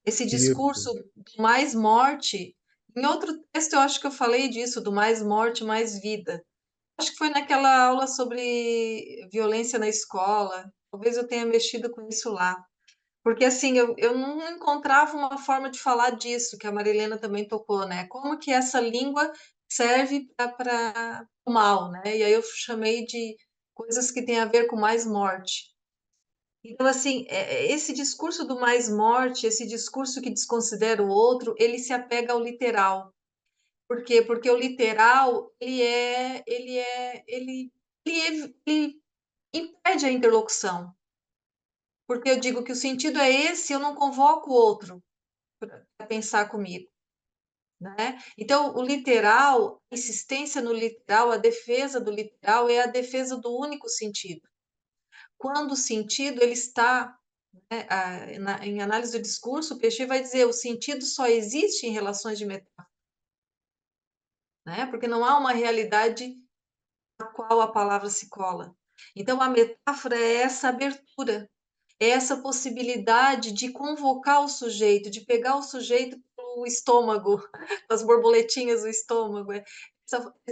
Esse isso, discurso do mais morte, em outro texto eu acho que eu falei disso, do mais morte, mais vida. Acho que foi naquela aula sobre violência na escola. Talvez eu tenha mexido com isso lá. Porque, assim, eu não encontrava uma forma de falar disso, que a Marilena também tocou, né? Como que essa língua serve para o mal, né? E aí eu chamei de coisas que têm a ver com mais morte. Então, assim, esse discurso do mais morte, esse discurso que desconsidera o outro, ele se apega ao literal. Por quê? Porque o literal, ele impede a interlocução. Porque eu digo que o sentido é esse, eu não convoco o outro para pensar comigo, né? Então, o literal, a insistência no literal, a defesa do literal é a defesa do único sentido. Quando o sentido ele está, né, em análise do discurso, o Peixe vai dizer o sentido só existe em relações de metáfora, né? Porque não há uma realidade a qual a palavra se cola. Então, a metáfora é essa abertura, é essa possibilidade de convocar o sujeito, de pegar o sujeito pelo estômago, as borboletinhas do estômago,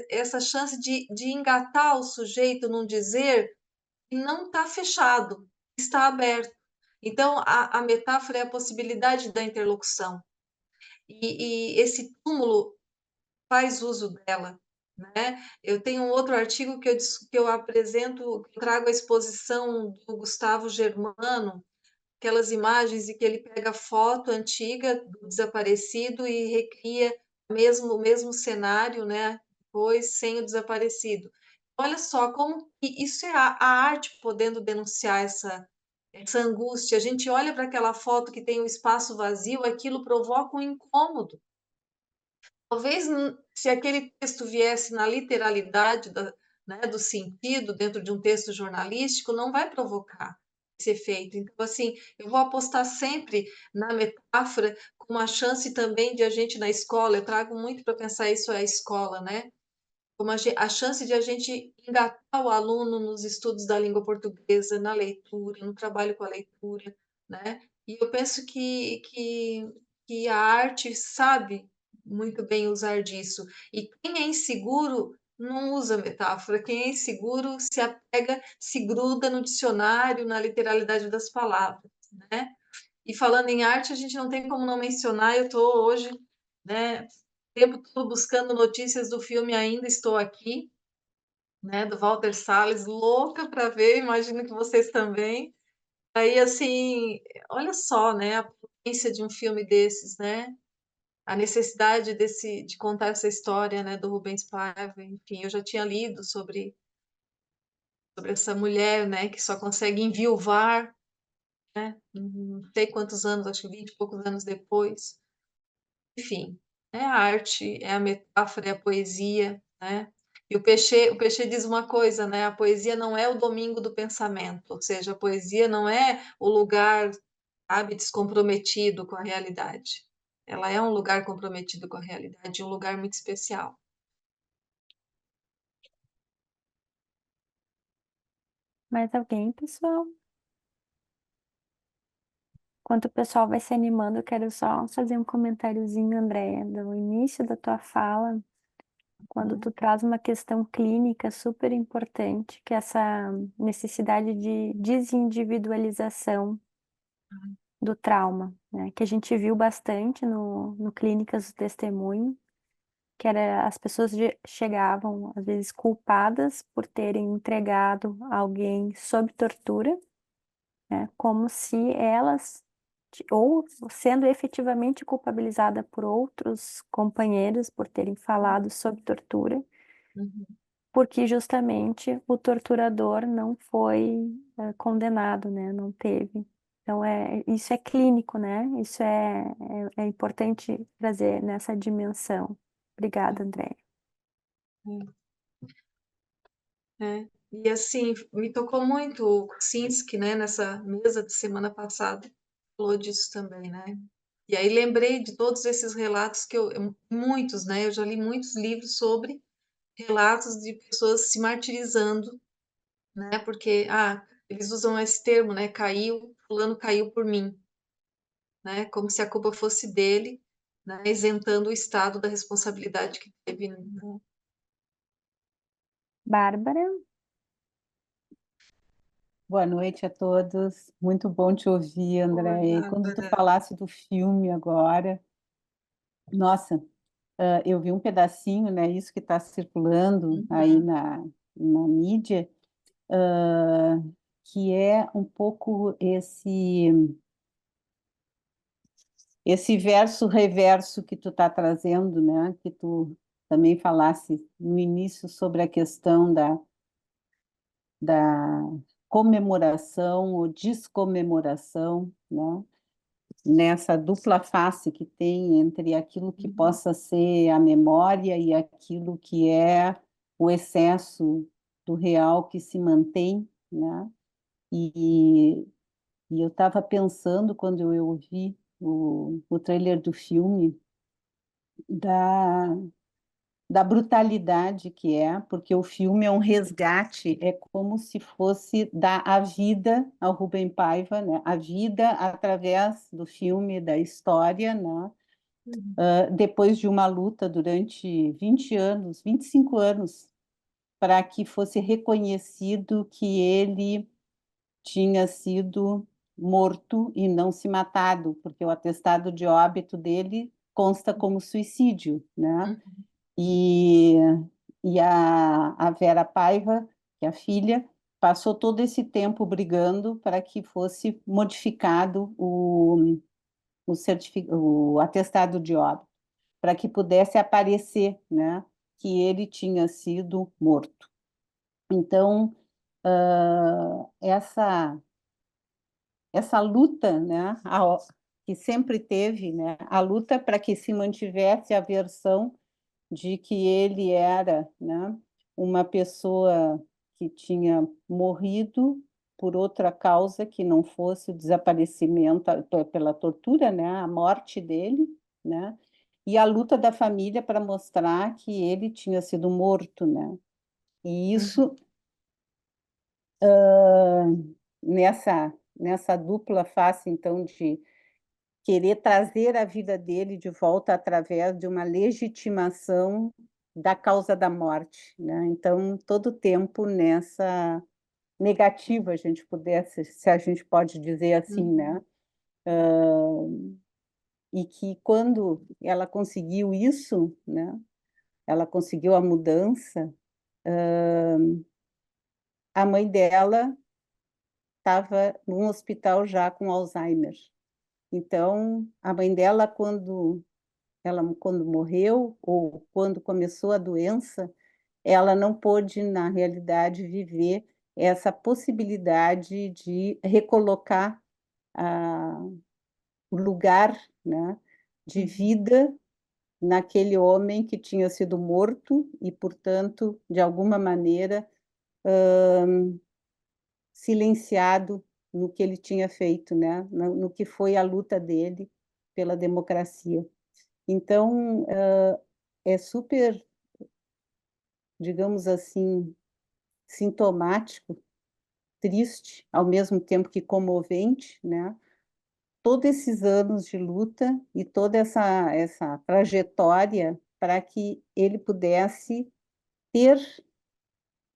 essa chance de engatar o sujeito num dizer que não está fechado, está aberto. Então, a metáfora é a possibilidade da interlocução. E esse túmulo faz uso dela, né? Eu tenho um outro artigo que eu apresento, que eu trago a exposição do Gustavo Germano, aquelas imagens em que ele pega a foto antiga do desaparecido e recria o mesmo cenário, né? Depois sem o desaparecido. Olha só como que isso é a arte podendo denunciar essa angústia. A gente olha para aquela foto que tem um espaço vazio, aquilo provoca um incômodo. Talvez se aquele texto viesse na literalidade né, do sentido dentro de um texto jornalístico, não vai provocar esse efeito. Então, assim, eu vou apostar sempre na metáfora com uma chance também de a gente na escola, eu trago muito para pensar isso a escola, né? Como a chance de a gente engatar o aluno nos estudos da língua portuguesa, na leitura, no trabalho com a leitura, né? E eu penso que a arte sabe muito bem usar disso. E quem é inseguro não usa metáfora, quem é inseguro se apega, se gruda no dicionário, na literalidade das palavras, né? E falando em arte, a gente não tem como não mencionar, eu estou hoje, né, o tempo todo buscando notícias do filme Ainda Estou Aqui, né, do Walter Salles, louca para ver, imagino que vocês também. Aí, assim, olha só, né, a potência de um filme desses, né? A necessidade de contar essa história, né, do Rubens Paiva, enfim, eu já tinha lido sobre essa mulher, né, que só consegue enviuvar, né, não sei quantos anos, acho que 20 e poucos anos depois. Enfim, é a arte, é a metáfora, é a poesia, né? E o Peixe diz uma coisa, né? A poesia não é o domingo do pensamento, ou seja, a poesia não é o lugar, sabe, descomprometido com a realidade. Ela é um lugar comprometido com a realidade, um lugar muito especial. Mais alguém, pessoal? Enquanto o pessoal vai se animando, eu quero só fazer um comentáriozinho, Andréia, do início da tua fala, quando tu traz uma questão clínica super importante, que é essa necessidade de desindividualização do trauma, né? Que a gente viu bastante no Clínicas do Testemunho, que era as pessoas chegavam, às vezes, culpadas por terem entregado alguém sob tortura, né? Como se elas, ou sendo efetivamente culpabilizada por outros companheiros por terem falado sob tortura, Uhum. porque justamente o torturador não foi condenado, né? Não teve. Então, isso é clínico, né? Isso é importante trazer nessa dimensão. Obrigada, André. É. E assim, me tocou muito o Kuczynski, né, nessa mesa de semana passada, falou disso também, né? E aí lembrei de todos esses relatos muitos, né? Eu já li muitos livros sobre relatos de pessoas se martirizando, né? Porque, eles usam esse termo, né? Fulano caiu por mim, né? Como se a culpa fosse dele, né? Isentando o Estado da responsabilidade que teve, né? Bárbara, Boa noite a todos. Muito bom te ouvir, Oi, André. E quando tu Bárbara. falasse do filme agora, nossa, eu vi um pedacinho, né? Isso que está circulando aí Uhum, na mídia, ah, que é um pouco esse verso reverso que tu está trazendo, né? Que tu também falasse no início sobre a questão da comemoração ou descomemoração, né? Nessa dupla face que tem entre aquilo que uhum, possa ser a memória e aquilo que é o excesso do real que se mantém, né? E, e eu estava pensando, quando eu ouvi o trailer do filme, da, da brutalidade que é, porque o filme é um resgate, é como se fosse dar a vida ao Rubem Paiva, né? A vida através do filme, da história, né? uhum, Depois de uma luta durante 20 anos, 25 anos, para que fosse reconhecido que ele tinha sido morto e não se matado, porque o atestado de óbito dele consta como suicídio, né? uhum, E, e a Vera Paiva, que é a filha, passou todo esse tempo brigando para que fosse modificado o atestado de óbito, para que pudesse aparecer, né, que ele tinha sido morto. Então, essa luta, né, que sempre teve, né, a luta para que se mantivesse a versão de que ele era, né, uma pessoa que tinha morrido por outra causa que não fosse o desaparecimento pela tortura, né, a morte dele, né, e a luta da família para mostrar que ele tinha sido morto, né. E uhum, isso nessa dupla face, então, de querer trazer a vida dele de volta através de uma legitimação da causa da morte, né? Então, todo o tempo nessa negativa, a gente pudesse, se a gente pode dizer assim, uhum. né? E que quando ela conseguiu isso, né, ela conseguiu a mudança, a mãe dela estava num hospital já com Alzheimer. Então, a mãe dela, quando morreu, ou quando começou a doença, ela não pôde, na realidade, viver essa possibilidade de recolocar o lugar, né, de vida naquele homem que tinha sido morto e, portanto, de alguma maneira, silenciado no que ele tinha feito, né, no que foi a luta dele pela democracia. Então, é super, digamos assim, sintomático, triste, ao mesmo tempo que comovente, né? Todos esses anos de luta e toda essa trajetória para que ele pudesse ter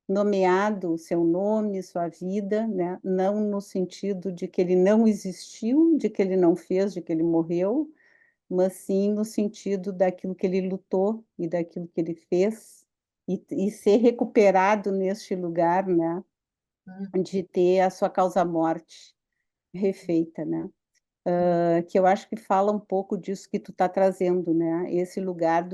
nomeado o seu nome, sua vida, né? Não no sentido de que ele não existiu, de que ele não fez, de que ele morreu, mas sim no sentido daquilo que ele lutou e daquilo que ele fez, e ser recuperado neste lugar, né? De ter a sua causa-morte refeita, né? Que eu acho que fala um pouco disso que tu está trazendo, né? Esse lugar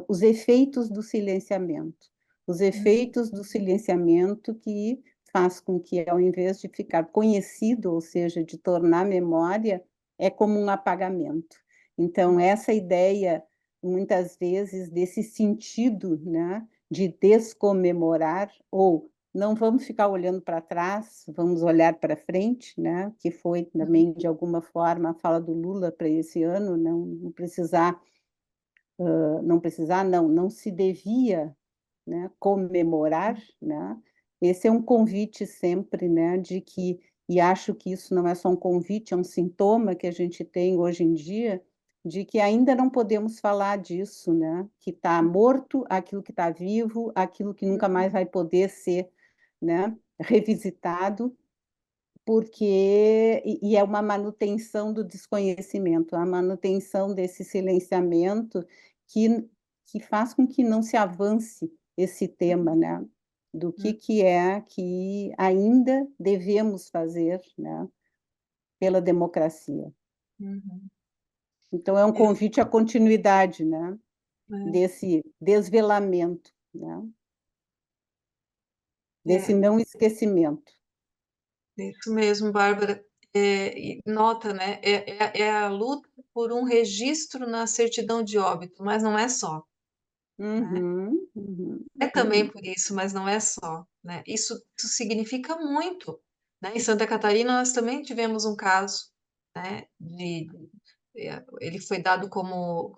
os efeitos do silenciamento, os efeitos do silenciamento que faz com que, ao invés de ficar conhecido, ou seja, de tornar memória, é como um apagamento. Então, essa ideia, muitas vezes, desse sentido, né, de descomemorar ou não vamos ficar olhando para trás, vamos olhar para frente, né? Que foi também, de alguma forma, a fala do Lula para esse ano, não se devia, né, comemorar, né? Esse é um convite sempre, né, de que, e acho que isso não é só um convite, é um sintoma que a gente tem hoje em dia, de que ainda não podemos falar disso, né? Que está morto aquilo que está vivo, aquilo que nunca mais vai poder ser, né, revisitado, porque é uma manutenção do desconhecimento, a manutenção desse silenciamento que faz com que não se avance esse tema, né, do que é que ainda devemos fazer, né, pela democracia. Então é um convite à continuidade, né, desse desvelamento, né, desse não esquecimento. Isso mesmo, Bárbara. E nota, né? É a luta por um registro na certidão de óbito, mas não é só. É também por isso, mas não é só, né? Isso significa muito, né? Em Santa Catarina nós também tivemos um caso, né? Ele foi dado como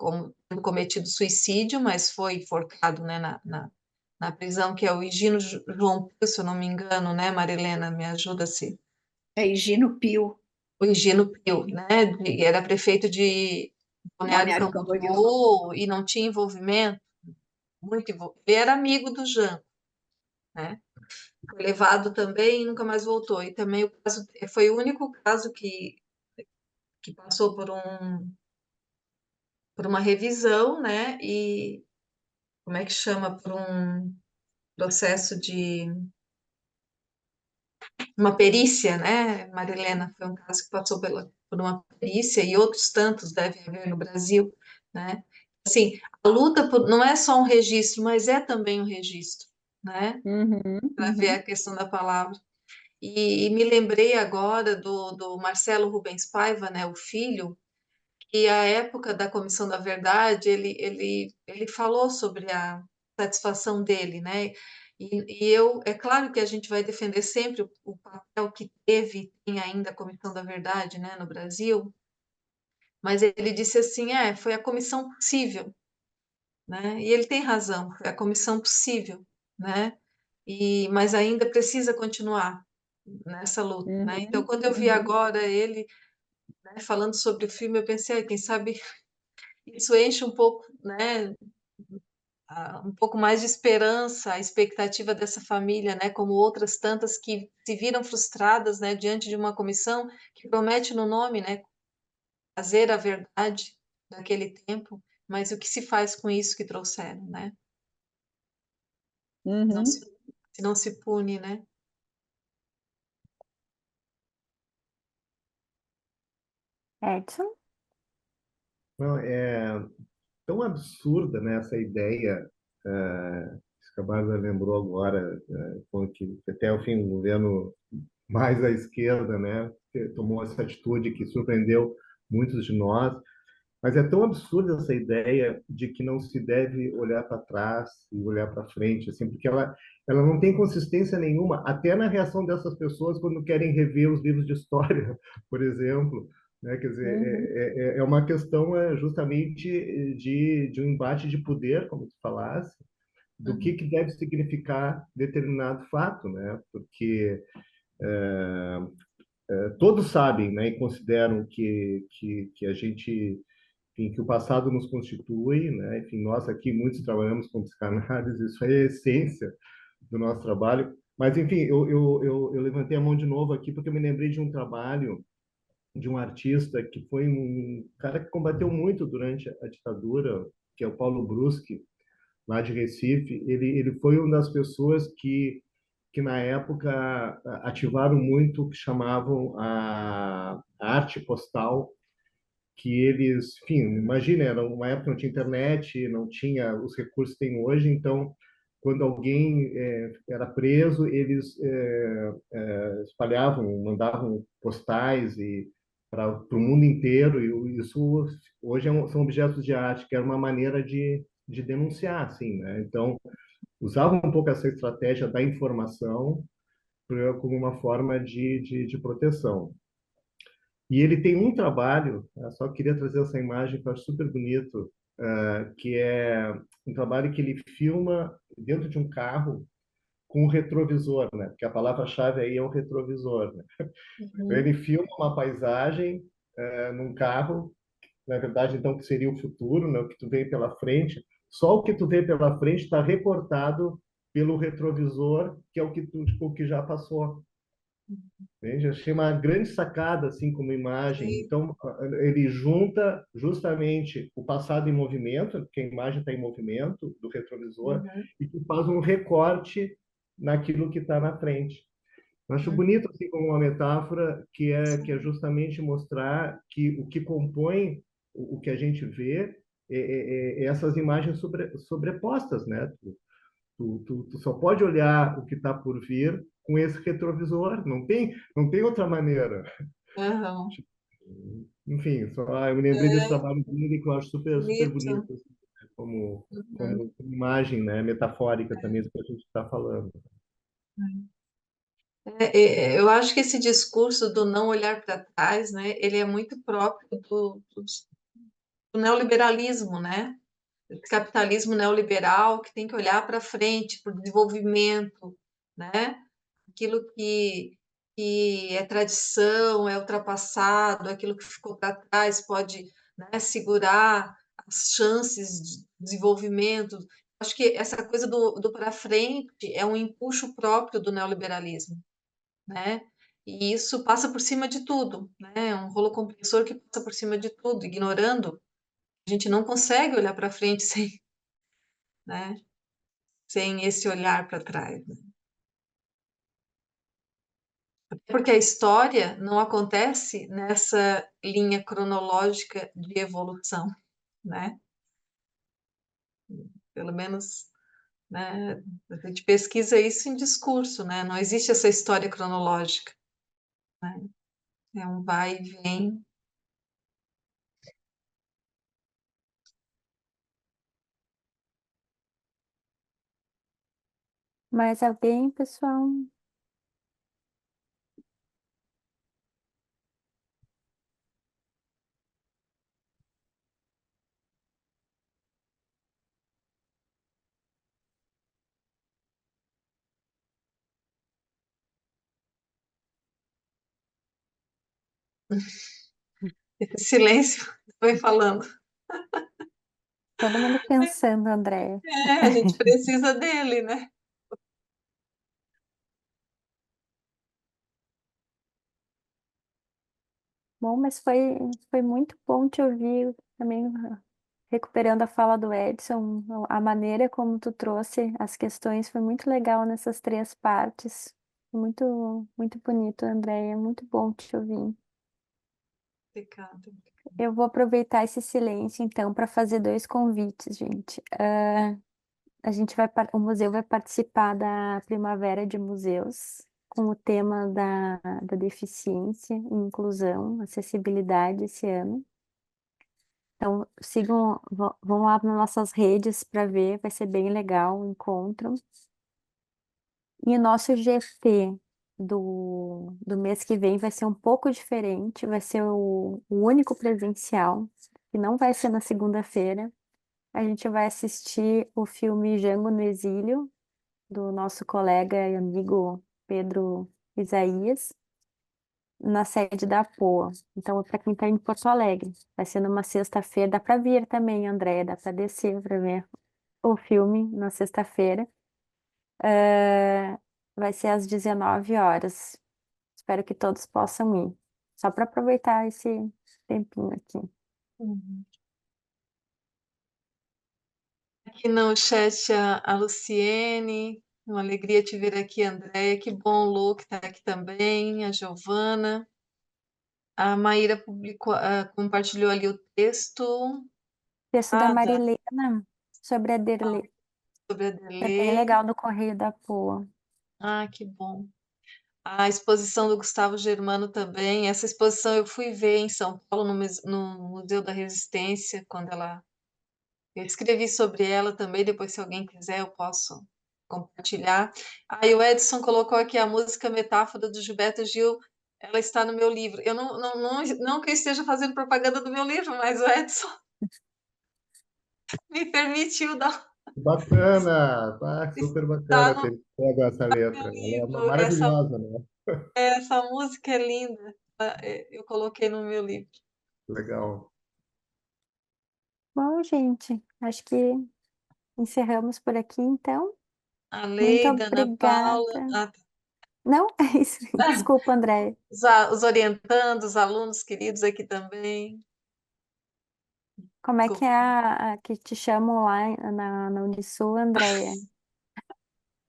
tendo cometido suicídio, mas foi enforcado, né? Na prisão, que é o Higino João Pio, se eu não me engano, né? Marilena, me ajuda se É Higino Pio, o Higino Pio, né? Era prefeito de Balneário Balneário Camboriú. Camboriú e não tinha envolvimento, ele era amigo do Jean, né? Foi levado também e nunca mais voltou. E também o caso foi o único caso que passou por uma revisão, né? E como é que chama? Por um processo de uma perícia, né, Marilena? Foi um caso que passou por uma perícia e outros tantos devem haver no Brasil, né? Assim, a luta não é só um registro, mas é também um registro, né? Para ver a questão da palavra. E me lembrei agora do Marcelo Rubens Paiva, né, o filho, que à época da Comissão da Verdade, ele falou sobre a satisfação dele, né? É claro que a gente vai defender sempre o papel que teve e tem ainda a Comissão da Verdade, né, no Brasil, mas ele disse assim, foi a comissão possível, né? E ele tem razão, foi a comissão possível, né? Mas ainda precisa continuar nessa luta, né? Então, quando eu vi agora ele, né, falando sobre o filme, eu pensei, quem sabe isso enche um pouco, né, um pouco mais de esperança, a expectativa dessa família, né, como outras tantas que se viram frustradas, né, diante de uma comissão que promete no nome, né, trazer a verdade daquele tempo, mas o que se faz com isso que trouxeram, né? Não Uhum. se não se pune, né? Edson? Não, é tão absurda, né, essa ideia, que a Bárbara lembrou agora, que até o fim o governo mais à esquerda, né, que tomou essa atitude que surpreendeu muitos de nós. Mas é tão absurda essa ideia de que não se deve olhar para trás e olhar para frente, assim, porque ela não tem consistência nenhuma, até na reação dessas pessoas quando querem rever os livros de história, por exemplo. Né? Quer dizer, Uhum. é uma questão justamente de um embate de poder, como tu falasse, do que deve significar determinado fato, né? Porque todos sabem, né, e consideram que a gente, enfim, que o passado nos constitui, né? Enfim, nós aqui muitos trabalhamos com psicanálise, isso é a essência do nosso trabalho. Mas, enfim, eu levantei a mão de novo aqui porque eu me lembrei de um trabalho de um artista que foi um cara que combateu muito durante a ditadura, que é o Paulo Bruschi, lá de Recife. Ele foi uma das pessoas que na época ativaram muito o que chamavam a arte postal, que eles, enfim, imagina, era uma época que não tinha internet, não tinha os recursos que tem hoje, então, quando alguém era preso, eles espalhavam, mandavam postais e para o mundo inteiro, e isso hoje são objetos de arte, que era uma maneira de denunciar, assim, né? Então, usavam um pouco essa estratégia da informação como uma forma de proteção. E ele tem um trabalho, eu só queria trazer essa imagem que eu acho super bonito, que é um trabalho que ele filma dentro de um carro com um retrovisor, né? Porque a palavra-chave aí é o retrovisor, né? Então, Uhum. ele filma uma paisagem num carro, na verdade, então, que seria o futuro, né? O que tu vê pela frente. Só o que tu vê pela frente está recortado pelo retrovisor, que é o que já passou. Entende? Achei uma grande sacada, assim, como imagem. Sim. Então, ele junta justamente o passado em movimento, porque a imagem está em movimento do retrovisor, Uhum. e que faz um recorte naquilo que está na frente. Eu acho Uhum. bonito, assim, como uma metáfora que é justamente mostrar que o que compõe o que a gente vê é essas imagens sobrepostas, né? Tu só pode olhar o que está por vir com esse retrovisor, não tem outra maneira. Aham. Enfim, eu me lembrei desse É trabalho dele que eu acho super, super bonito. bonito, assim, né? como, Uhum. como imagem, né? Metafórica também do que a gente está falando. Eu acho que esse discurso do não olhar para trás, né, ele é muito próprio do neoliberalismo, né? Esse capitalismo neoliberal que tem que olhar para frente, para o desenvolvimento, né? Aquilo que é tradição, é ultrapassado, aquilo que ficou para trás pode, né, segurar as chances de desenvolvimento. Acho que essa coisa do para frente é um empuxo próprio do neoliberalismo, né? E isso passa por cima de tudo, né? É um rolo compressor que passa por cima de tudo, ignorando. A gente não consegue olhar para frente sem, né? Sem esse olhar para trás, né? Porque a história não acontece nessa linha cronológica de evolução, né? Pelo menos, né? A gente pesquisa isso em discurso, né? Não existe essa história cronológica, né? É um vai e vem. Mais alguém, pessoal? Esse silêncio vai falando. Todo mundo pensando, Andréia. É, a gente precisa dele, né? Bom, mas foi muito bom te ouvir também, recuperando a fala do Edson, a maneira como tu trouxe as questões foi muito legal nessas três partes. Muito, muito bonito, Andréia, muito bom te ouvir. Obrigada. Eu vou aproveitar esse silêncio, então, para fazer dois convites, gente. A gente o museu vai participar da Primavera de Museus, com o tema da deficiência, inclusão, acessibilidade esse ano. Então, sigam, vão lá nas nossas redes para ver, vai ser bem legal o encontro. E o nosso GT do mês que vem vai ser um pouco diferente, vai ser o único presencial, que não vai ser na segunda-feira. A gente vai assistir o filme Jango no Exílio, do nosso colega e amigo Pedro Isaías, na sede da APOA. Então, para quem está em Porto Alegre, vai ser numa sexta-feira. Dá para vir também, André, dá para descer para ver o filme na sexta-feira. Vai ser às 19 horas. Espero que todos possam ir. Só para aproveitar esse tempinho aqui. Uhum. Aqui no chat a Luciene, uma alegria te ver aqui, Andréia. Que bom, Lu, que está aqui também, a Giovana. A Maíra compartilhou ali o texto. Texto da Ah, Marilena sobre a Derlei. sobre a É bem Delei. legal, do Correio da Poa. Ah, que bom. A exposição do Gustavo Germano também. Essa exposição eu fui ver em São Paulo, no Museu da Resistência, quando ela. Eu escrevi sobre ela também, depois, se alguém quiser, eu posso compartilhar. Aí o Edson colocou aqui a música Metáfora do Gilberto Gil. Ela está no meu livro. Eu não que eu esteja fazendo propaganda do meu livro, mas o Edson me permitiu dar. Bacana, super Está bacana no ter pego essa meu letra. Ela é livro. maravilhosa, né? Essa música é linda. Eu coloquei no meu livro. Legal. Bom, gente, acho que encerramos por aqui, então. A Muito Leida, a Ana Paula, obrigada. Não? É isso. Desculpa, André. os orientandos, os alunos queridos aqui também. Como é que Desculpa. é a que te chamam lá na Unisul, Andréia?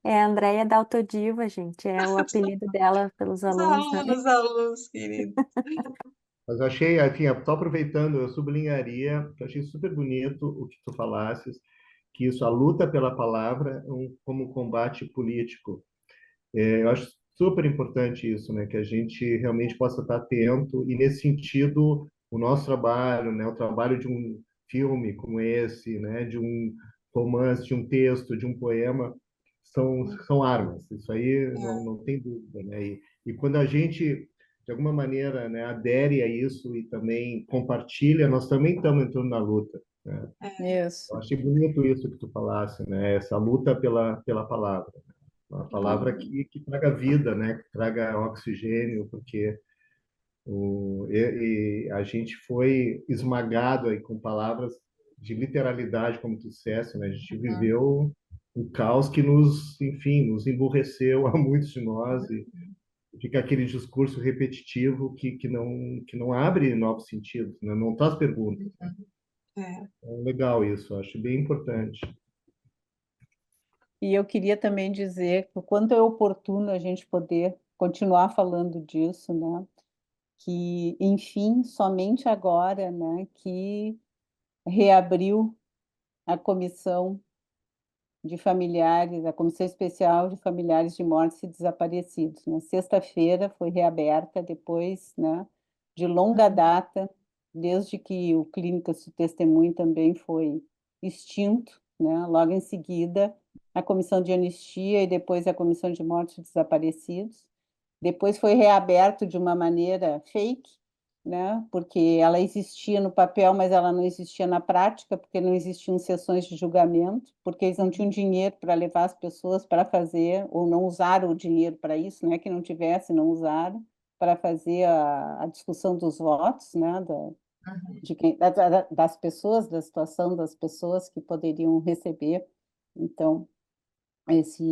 É a Andréia da Autodiva, gente. É o apelido dela pelos alunos, né? Os alunos queridos. Mas eu achei, enfim, só aproveitando, eu sublinharia, que eu achei super bonito o que tu falasses, que isso, a luta pela palavra, como combate político. Eu acho super importante isso, né? Que a gente realmente possa estar atento e nesse sentido o nosso trabalho, né? O trabalho de um filme como esse, né? De um romance, de um texto, de um poema, são armas. Isso aí não tem dúvida, né? E quando a gente de alguma maneira, né, adere a isso e também compartilha, nós também estamos entrando na luta, né? Eu Isso. achei bonito isso que tu falasse, né? Essa luta pela palavra. Uma palavra que traga vida, né? Que traga oxigênio, porque e a gente foi esmagado aí com palavras de literalidade, como tu disseste, né? A gente viveu um caos que nos, enfim, nos emburreceu a muitos de nós e fica aquele discurso repetitivo que não abre novos sentidos, né? Não traz perguntas. É. É legal isso, acho bem importante. E eu queria também dizer o quanto é oportuno a gente poder continuar falando disso, né? Que, enfim, somente agora, né, que reabriu a comissão de familiares, a Comissão Especial de Familiares de Mortos e Desaparecidos. Na sexta-feira foi reaberta, depois, né, de longa data, desde que o Clínicas do Testemunho também foi extinto, né, logo em seguida a Comissão de Anistia e depois a Comissão de Mortos e Desaparecidos. Depois foi reaberto de uma maneira fake, né? Porque ela existia no papel, mas ela não existia na prática, porque não existiam sessões de julgamento, porque eles não tinham dinheiro para levar as pessoas para fazer, ou não usaram o dinheiro para isso, não é que não tivesse, não usaram, para fazer a discussão dos votos, né? Das pessoas, da situação das pessoas que poderiam receber. Então, esse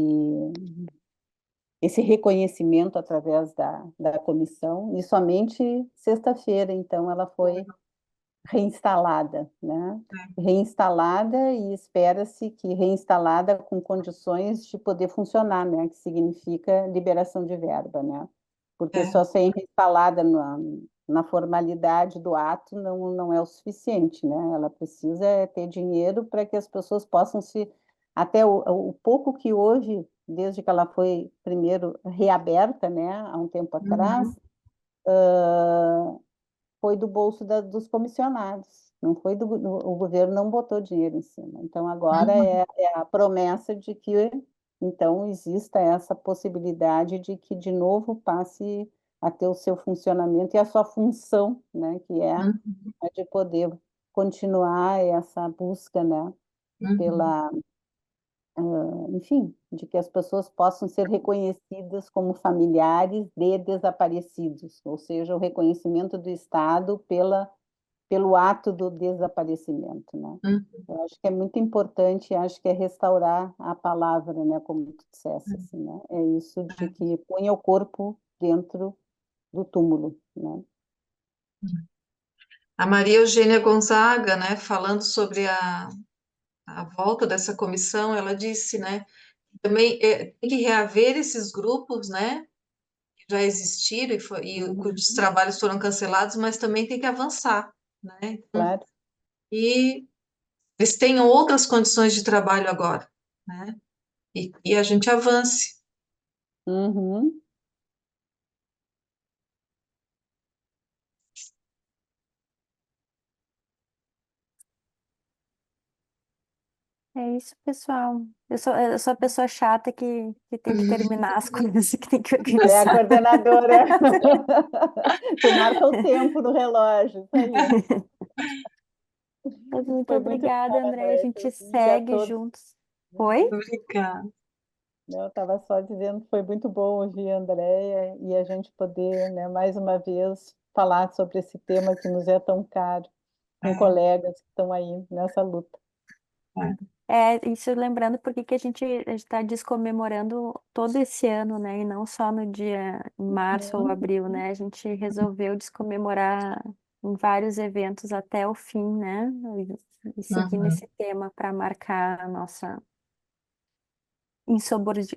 esse reconhecimento através da comissão, e somente sexta-feira, então, ela foi reinstalada, né? Reinstalada, e espera-se que reinstalada com condições de poder funcionar, né? Que significa liberação de verba, né? Porque só ser reinstalada na formalidade do ato não é o suficiente, né? Ela precisa ter dinheiro para que as pessoas possam se... Até o pouco que houve, desde que ela foi primeiro reaberta, né? Há um tempo atrás, foi do bolso dos comissionados, não foi o governo não botou dinheiro em cima. Então agora é a promessa de que então exista essa possibilidade de que de novo passe a ter o seu funcionamento e a sua função, né, que é a de poder continuar essa busca, né, pela enfim, de que as pessoas possam ser reconhecidas como familiares de desaparecidos, ou seja, o reconhecimento do Estado pelo ato do desaparecimento, né? Eu acho que é muito importante, acho que é restaurar a palavra, né, como tu disseste, assim, né? É isso de que punha o corpo dentro do túmulo, né? A Maria Eugênia Gonzaga, né, falando sobre a volta dessa comissão, ela disse, né, também tem que reaver esses grupos, né, que já existiram e cujos trabalhos foram cancelados, mas também tem que avançar, né? Então, Claro. e eles tenham outras condições de trabalho agora, né? E a gente avance. Uhum. É isso, pessoal. Eu sou a pessoa chata que tem que terminar as coisas, que tem que É a organizar. coordenadora. Tu marca o tempo no relógio, isso aí. Mas muito Foi muito obrigada, bom, André. A André, gente teus vídeos a segue todos. juntos. Oi? Obrigada. Eu estava só dizendo que foi muito bom ouvir a Andréia e a gente poder, né, mais uma vez, falar sobre esse tema que nos é tão caro, com colegas que estão aí nessa luta. Isso lembrando porque que a gente está descomemorando todo esse ano, né? E não só no dia em março ou abril, né? A gente resolveu descomemorar em vários eventos até o fim, né? E seguir nesse tema para marcar a nossa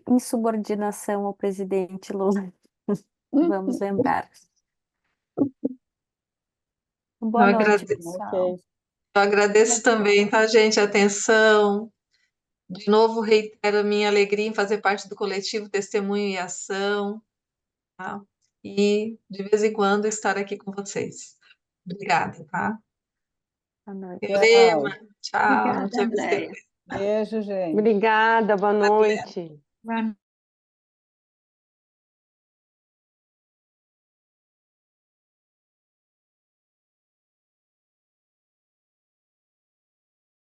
insubordinação ao presidente Lula. Vamos lembrar. Eu Boa noite, agradeço, pessoal. eu agradeço também, tá, gente? A atenção. De novo, reitero a minha alegria em fazer parte do coletivo Testemunho e Ação, tá? E, de vez em quando, estar aqui com vocês. Obrigada, tá? Boa noite. Teorema, Tchau. tchau, não Obrigada, tinha visto. Andréia. Beijo, gente. Obrigada, boa noite. Boa